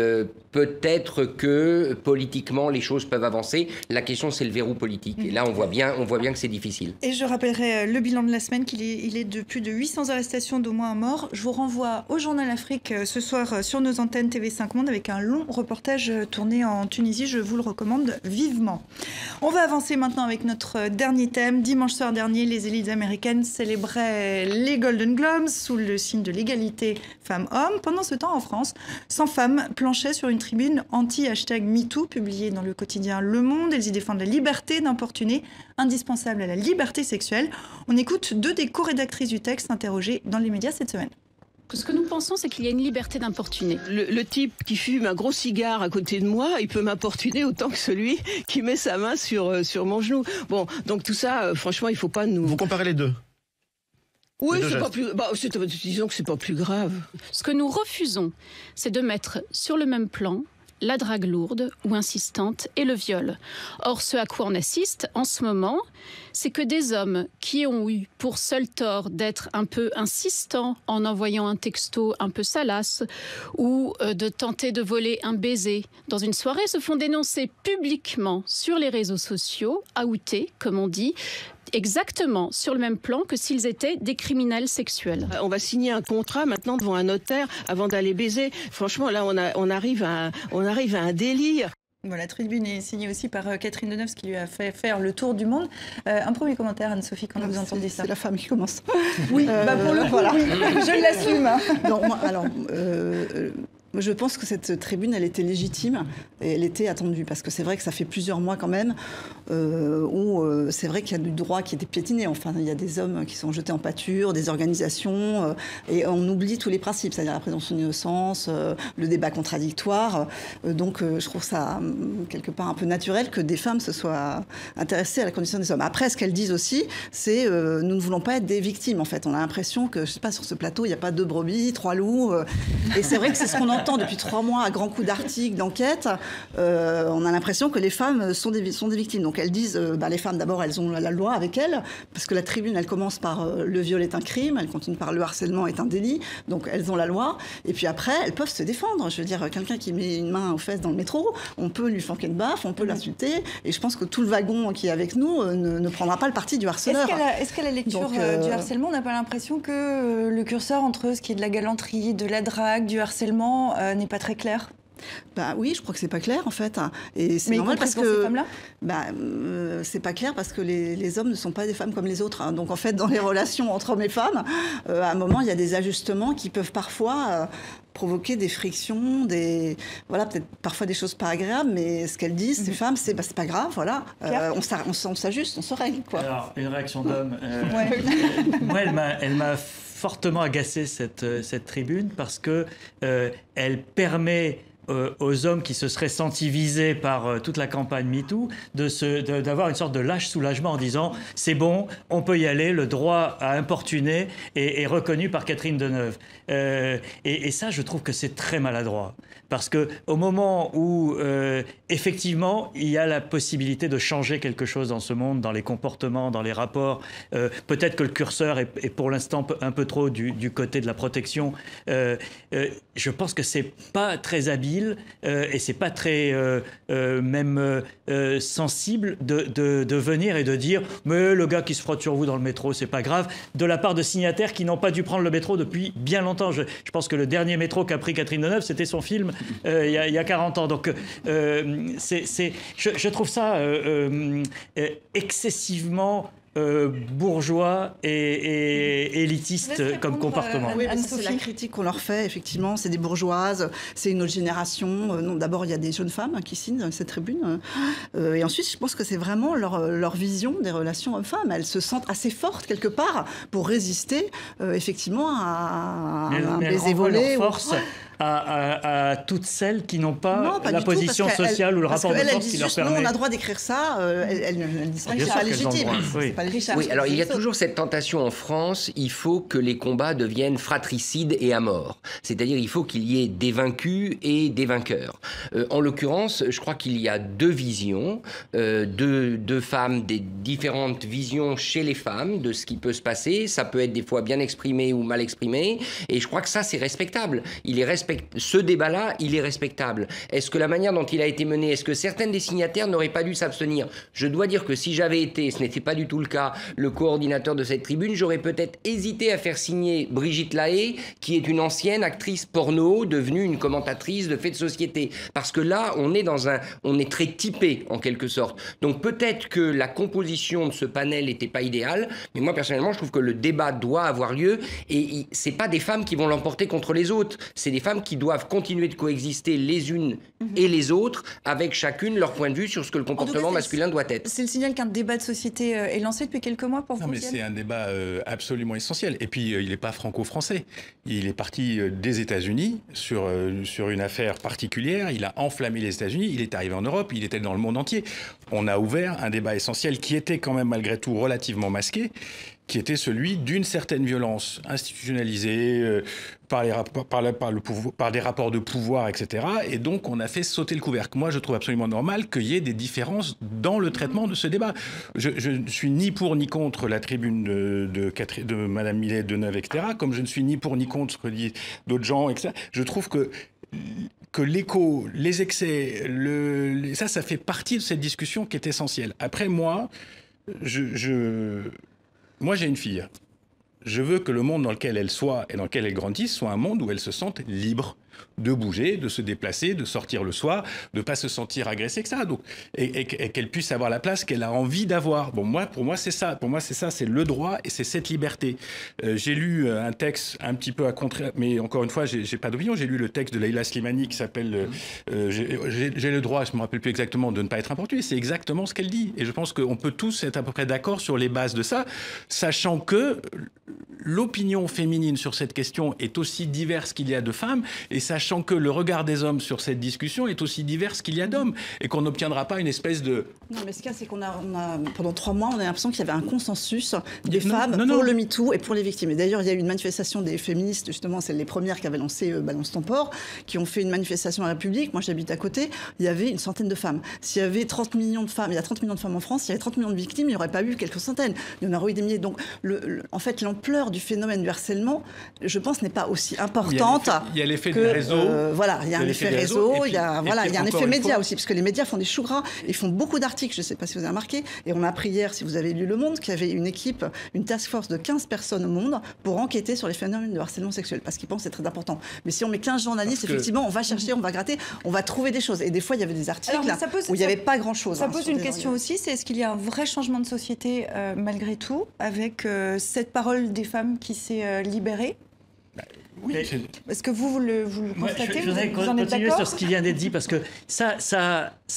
peut-être que politiquement les choses peuvent avancer. La question, c'est le verrou politique. Et là, on voit bien que c'est difficile. Et je rappellerai le bilan de la semaine, il est de plus de 800 arrestations, d'au moins un mort. Je vous renvoie au Journal Afrique ce soir sur nos antennes TV5 Monde avec un long reportage tourné en Tunisie. Je vous le recommande vivement. On va avancer maintenant avec notre dernier thème. Dimanche soir dernier, les élites américaines célébraient les Golden Globes sous le signe de l'égalité femmes-hommes. Pendant ce temps, en France, 100 femmes planchaient sur une tribune anti-#MeToo publiée dans le quotidien Le Monde. Elles y défendent la liberté d'importuner, indispensable à la liberté sexuelle. On écoute 2 des co-rédactrices du texte interrogées dans les médias cette semaine. Ce que nous pensons, c'est qu'il y a une liberté d'importuner. Le type qui fume un gros cigare à côté de moi, il peut m'importuner autant que celui qui met sa main sur mon genou. Bon, donc tout ça, franchement, il ne faut pas nous... Vous comparez les deux ? Oui, c'est pas plus... disons que c'est pas plus grave. Ce que nous refusons, c'est de mettre sur le même plan la drague lourde ou insistante et le viol. Or, ce à quoi on assiste en ce moment, c'est que des hommes qui ont eu pour seul tort d'être un peu insistants en envoyant un texto un peu salace ou de tenter de voler un baiser dans une soirée se font dénoncer publiquement sur les réseaux sociaux, outés, comme on dit, exactement sur le même plan que s'ils étaient des criminels sexuels. On va signer un contrat maintenant devant un notaire avant d'aller baiser. Franchement, là, on arrive à un délire. Voilà, la tribune est signée aussi par Catherine Deneuve, qui lui a fait faire le tour du monde. Un premier commentaire, Anne-Sophie, quand vous entendez ça. C'est la femme qui commence. Oui, pour le coup, voilà. Oui, je l'assume. Non, moi, alors, Je pense que cette tribune, elle était légitime et elle était attendue parce que c'est vrai que ça fait plusieurs mois quand même où c'est vrai qu'il y a du droit qui était piétiné. Enfin, il y a des hommes qui sont jetés en pâture, des organisations et on oublie tous les principes, c'est-à-dire la présomption d'innocence, le débat contradictoire. Donc, je trouve ça quelque part un peu naturel que des femmes se soient intéressées à la condition des hommes. Après, ce qu'elles disent aussi, c'est nous ne voulons pas être des victimes. En fait, on a l'impression que, je sais pas, sur ce plateau, il n'y a pas 2 brebis, 3 loups. Et c'est vrai que c'est ce qu'on entend depuis 3 mois à grands coups d'articles, d'enquêtes. On a l'impression que les femmes sont des victimes. Donc elles disent, les femmes d'abord, elles ont la loi avec elles, parce que la tribune, elle commence par le viol est un crime, elle continue par le harcèlement est un délit. Donc elles ont la loi. Et puis après, elles peuvent se défendre. Je veux dire, quelqu'un qui met une main aux fesses dans le métro, on peut lui flanquer une baffe, on peut l'insulter. Et je pense que tout le wagon qui est avec nous ne prendra pas le parti du harceleur. Est-ce qu'à la lecture du harcèlement, on n'a pas l'impression que le curseur entre ce qui est de la galanterie, de la drague, du harcèlement n'est pas très clair? Oui, je crois que c'est pas clair en fait. Et c'est normal parce que ces femmes-là c'est pas clair parce que les hommes ne sont pas des femmes comme les autres. Donc en fait, dans les relations entre hommes et femmes, à un moment, il y a des ajustements qui peuvent parfois provoquer des frictions, peut-être parfois des choses pas agréables, mais ce qu'elles disent, ces femmes, c'est pas grave, voilà. On s'ajuste, on se règle, quoi. Alors, une réaction d'homme. Moi, elle m'a fortement agacé cette tribune parce que elle permet aux hommes qui se seraient sentis visés par toute la campagne MeToo d'avoir une sorte de lâche soulagement en disant c'est bon, on peut y aller, le droit à importuner est reconnu par Catherine Deneuve. Et ça, je trouve que c'est très maladroit. Parce qu'au moment où, effectivement, il y a la possibilité de changer quelque chose dans ce monde, dans les comportements, dans les rapports, peut-être que le curseur est pour l'instant un peu trop du côté de la protection. Je pense que c'est pas très habile et c'est pas très sensible de venir et de dire mais le gars qui se frotte sur vous dans le métro, c'est pas grave, de la part de signataires qui n'ont pas dû prendre le métro depuis bien longtemps. Je pense que le dernier métro qu'a pris Catherine Deneuve, c'était son film il y a 40 ans. Donc je trouve ça excessivement bourgeois et élitiste comme comportement. Oui, c'est la critique qu'on leur fait, effectivement. C'est des bourgeoises, c'est une autre génération. Non, d'abord, il y a des jeunes femmes qui signent dans cette tribune. Et ensuite, je pense que c'est vraiment leur vision des relations hommes-femmes. Elles se sentent assez fortes, quelque part, pour résister, effectivement, à un baiser volé. À toutes celles qui n'ont pas la position sociale ou le rapport de force qui leur permet. Nous, on a le droit d'écrire ça, elles ne disent pas que c'est pas légitime. Oui, alors il y a toujours cette tentation en France, il faut que les combats deviennent fratricides et à mort. C'est-à-dire il faut qu'il y ait des vaincus et des vainqueurs. En l'occurrence, je crois qu'il y a 2 visions, deux femmes, des différentes visions chez les femmes de ce qui peut se passer. Ça peut être des fois bien exprimé ou mal exprimé. Et je crois que ça, c'est respectable. Ce débat-là, il est respectable. Est-ce que la manière dont il a été mené, est-ce que certaines des signataires n'auraient pas dû s'abstenir? Je dois dire que si j'avais été, ce n'était pas du tout le cas, le coordinateur de cette tribune, j'aurais peut-être hésité à faire signer Brigitte Lahaie, qui est une ancienne actrice porno, devenue une commentatrice de faits de société. Parce que là, on est très typé, en quelque sorte. Donc peut-être que la composition de ce panel n'était pas idéale, mais moi, personnellement, je trouve que le débat doit avoir lieu, et c'est pas des femmes qui vont l'emporter contre les autres, c'est des femmes qui doivent continuer de coexister les unes et les autres, avec chacune leur point de vue sur ce que le comportement masculin doit être. C'est le signal qu'un débat de société est lancé depuis quelques mois pour vous. Non, mais c'est un débat absolument essentiel. Et puis, il n'est pas franco-français. Il est parti des États-Unis sur une affaire particulière. Il a enflammé les États-Unis. Il est arrivé en Europe. Il était dans le monde entier. On a ouvert un débat essentiel qui était quand même, malgré tout, relativement masqué, qui était celui d'une certaine violence institutionnalisée par des rapports de pouvoir, etc. Et donc, on a fait sauter le couvercle. Moi, je trouve absolument normal qu'il y ait des différences dans le traitement de ce débat. Je ne suis ni pour ni contre la tribune de Mme Millet, Deneuve, etc., comme je ne suis ni pour ni contre ce que disent d'autres gens, etc. Je trouve que l'écho, les excès, ça fait partie de cette discussion qui est essentielle. Après, moi, j'ai une fille. Je veux que le monde dans lequel elle soit et dans lequel elle grandisse soit un monde où elle se sente libre, de bouger, de se déplacer, de sortir le soir, de ne pas se sentir agressée, etc. Donc, et qu'elle puisse avoir la place qu'elle a envie d'avoir. Bon, pour moi, c'est ça. Pour moi, c'est ça, c'est le droit et c'est cette liberté. J'ai lu un texte un petit peu à contraire, mais encore une fois, j'ai pas d'opinion. J'ai lu le texte de Leila Slimani qui s'appelle j'ai le droit, je me rappelle plus exactement, de ne pas être importuné. C'est exactement ce qu'elle dit. Et je pense qu'on peut tous être à peu près d'accord sur les bases de ça, sachant que l'opinion féminine sur cette question est aussi diverse qu'il y a de femmes, et sachant que le regard des hommes sur cette discussion est aussi divers qu'il y a d'hommes, et qu'on n'obtiendra pas une espèce de... Non, mais ce qu'il y a, c'est qu'on a, pendant 3 mois, on a l'impression qu'il y avait un consensus des femmes pour le MeToo et pour les victimes. Et d'ailleurs, il y a eu une manifestation des féministes, justement, c'est les premières qui avaient lancé Balance ton port, qui ont fait une manifestation à la République. Moi, j'habite à côté, il y avait une centaine de femmes. S'il y avait 30 millions de femmes, il y a 30 millions de femmes en France, s'il y avait 30 millions de victimes, il n'y aurait pas eu quelques centaines. Il y en aurait eu des milliers. Donc, en fait, l'ampleur du phénomène du harcèlement, je pense, n'est pas aussi importante. Il y a l'effet des réseaux. Voilà, il y a un effet réseau, il y a un effet média aussi, parce que les médias font des choux gras, ils font beaucoup d'articles, je ne sais pas si vous avez remarqué, et on a appris hier, si vous avez lu Le Monde, qu'il y avait une équipe, une task force de 15 personnes au monde pour enquêter sur les phénomènes de harcèlement sexuel, parce qu'ils pensent que c'est très important. Mais si on met 15 journalistes, effectivement, on va chercher, on va gratter, on va trouver des choses. Et des fois, il y avait des articles où il n'y avait pas grand-chose. Ça pose une question aussi, c'est est-ce qu'il y a un vrai changement de société malgré tout, avec cette parole des femmes qui s'est libérée? Oui. Est-ce que vous le constatez? Je voudrais continuer sur ce qui vient d'être dit, parce que ça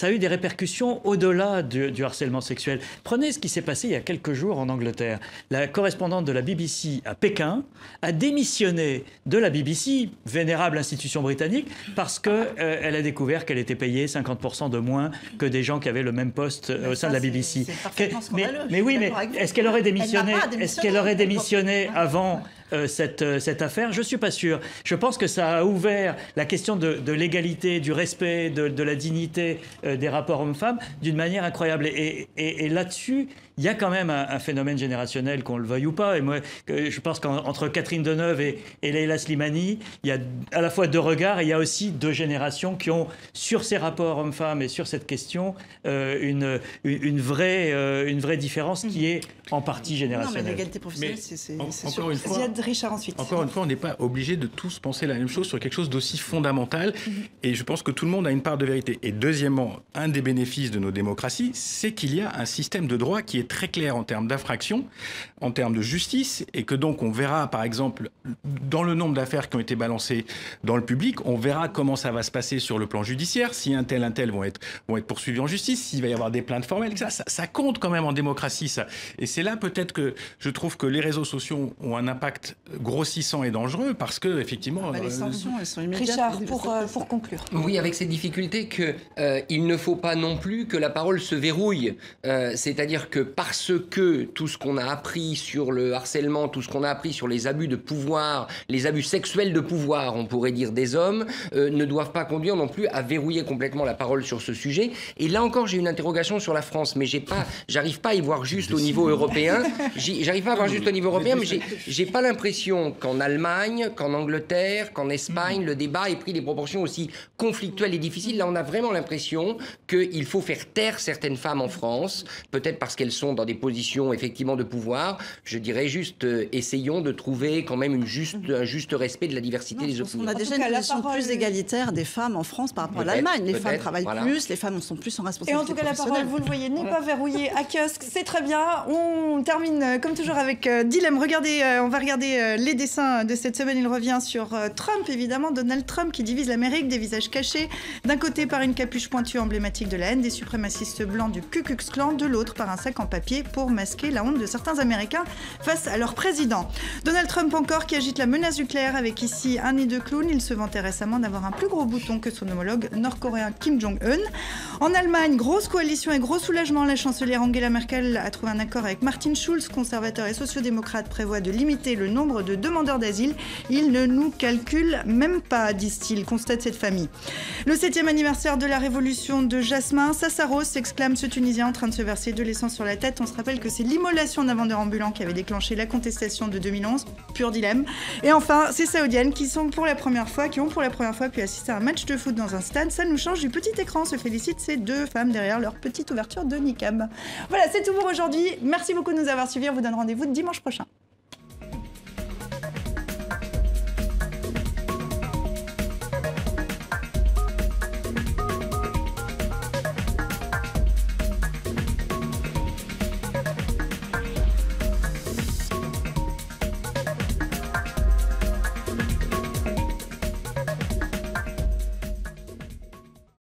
a eu des répercussions au-delà du harcèlement sexuel. Prenez ce qui s'est passé il y a quelques jours en Angleterre. La correspondante de la BBC à Pékin a démissionné de la BBC, vénérable institution britannique, parce qu'elle a découvert qu'elle était payée 50% de moins que des gens qui avaient le même poste au sein de la BBC. Mais oui, mais est-ce qu'elle aurait démissionné? Est-ce qu'elle aurait démissionné avant cette affaire? Je ne suis pas sûr. Je pense que ça a ouvert la question de l'égalité, du respect, de la dignité des rapports hommes-femmes d'une manière incroyable. Et là-dessus, il y a quand même un phénomène générationnel, qu'on le veuille ou pas. Et moi, je pense qu'entre Catherine Deneuve et Leila Slimani, il y a à la fois 2 regards, et il y a aussi 2 générations qui ont, sur ces rapports hommes-femmes et sur cette question, une vraie différence qui est en partie générationnelle. Non, mais l'égalité professionnelle, c'est sûr. Richard ensuite. Encore une fois, on n'est pas obligé de tous penser la même chose sur quelque chose d'aussi fondamental. Et je pense que tout le monde a une part de vérité. Et deuxièmement, un des bénéfices de nos démocraties, c'est qu'il y a un système de droit qui est très clair en termes d'infraction, en termes de justice, et que donc on verra, par exemple, dans le nombre d'affaires qui ont été balancées dans le public, on verra comment ça va se passer sur le plan judiciaire, si un tel vont être poursuivis en justice, s'il va y avoir des plaintes formelles, ça compte quand même en démocratie, ça. Et c'est là peut-être que je trouve que les réseaux sociaux ont un impact grossissant et dangereux, parce que effectivement... les sanctions, elles sont immédiates. Richard, pour conclure. Oui, avec cette difficulté qu'il ne faut pas non plus que la parole se verrouille. C'est-à-dire que parce que tout ce qu'on a appris sur le harcèlement, tout ce qu'on a appris sur les abus de pouvoir, les abus sexuels de pouvoir, on pourrait dire, des hommes, ne doivent pas conduire non plus à verrouiller complètement la parole sur ce sujet. Et là encore, j'ai une interrogation sur la France, mais j'arrive pas à y voir juste au niveau européen. J'arrive pas à voir juste au niveau européen, mais j'ai pas l'impression qu'en Allemagne, qu'en Angleterre, qu'en Espagne, le débat ait pris des proportions aussi conflictuelles et difficiles. Là, on a vraiment l'impression qu'il faut faire taire certaines femmes en France, peut-être parce qu'elles sont dans des positions effectivement de pouvoir. Je dirais juste, essayons de trouver quand même un juste respect de la diversité des opinions. On a déjà une position plus égalitaire des femmes en France par rapport à l'Allemagne. Les femmes travaillent plus, les femmes sont plus en responsabilité. Et en tout cas, la parole, vous le voyez, n'est pas verrouillée à kiosque, c'est très bien. On termine comme toujours avec Dilemme. Regardez, on va regarder les dessins de cette semaine. Il revient sur Trump, évidemment, Donald Trump qui divise l'Amérique, des visages cachés. D'un côté par une capuche pointue emblématique de la haine des suprémacistes blancs du Ku Klux Klan, de l'autre par un sac en papier pour masquer la honte de certains Américains face à leur président. Donald Trump encore qui agite la menace nucléaire avec ici un nid de clown. Il se vantait récemment d'avoir un plus gros bouton que son homologue nord-coréen Kim Jong-un. En Allemagne, grosse coalition et gros soulagement. La chancelière Angela Merkel a trouvé un accord avec Martin Schulz, conservateur et sociodémocrate, prévoit de limiter le nombre de demandeurs d'asile. Il ne nous calcule même pas, disent-ils, constate cette famille. Le 7e anniversaire de la révolution de Jasmin, Sassaros, s'exclame ce Tunisien en train de se verser de l'essence sur la tête. On se rappelle que c'est l'immolation d'un vendeur ambulant qui avait déclenché la contestation de 2011, pur dilemme. Et enfin, ces Saoudiennes qui ont pour la première fois pu assister à un match de foot dans un stade. Ça nous change du petit écran, se félicitent ces 2 femmes derrière leur petite ouverture de niqab. Voilà, c'est tout pour aujourd'hui. Merci beaucoup de nous avoir suivis. On vous donne rendez-vous dimanche prochain.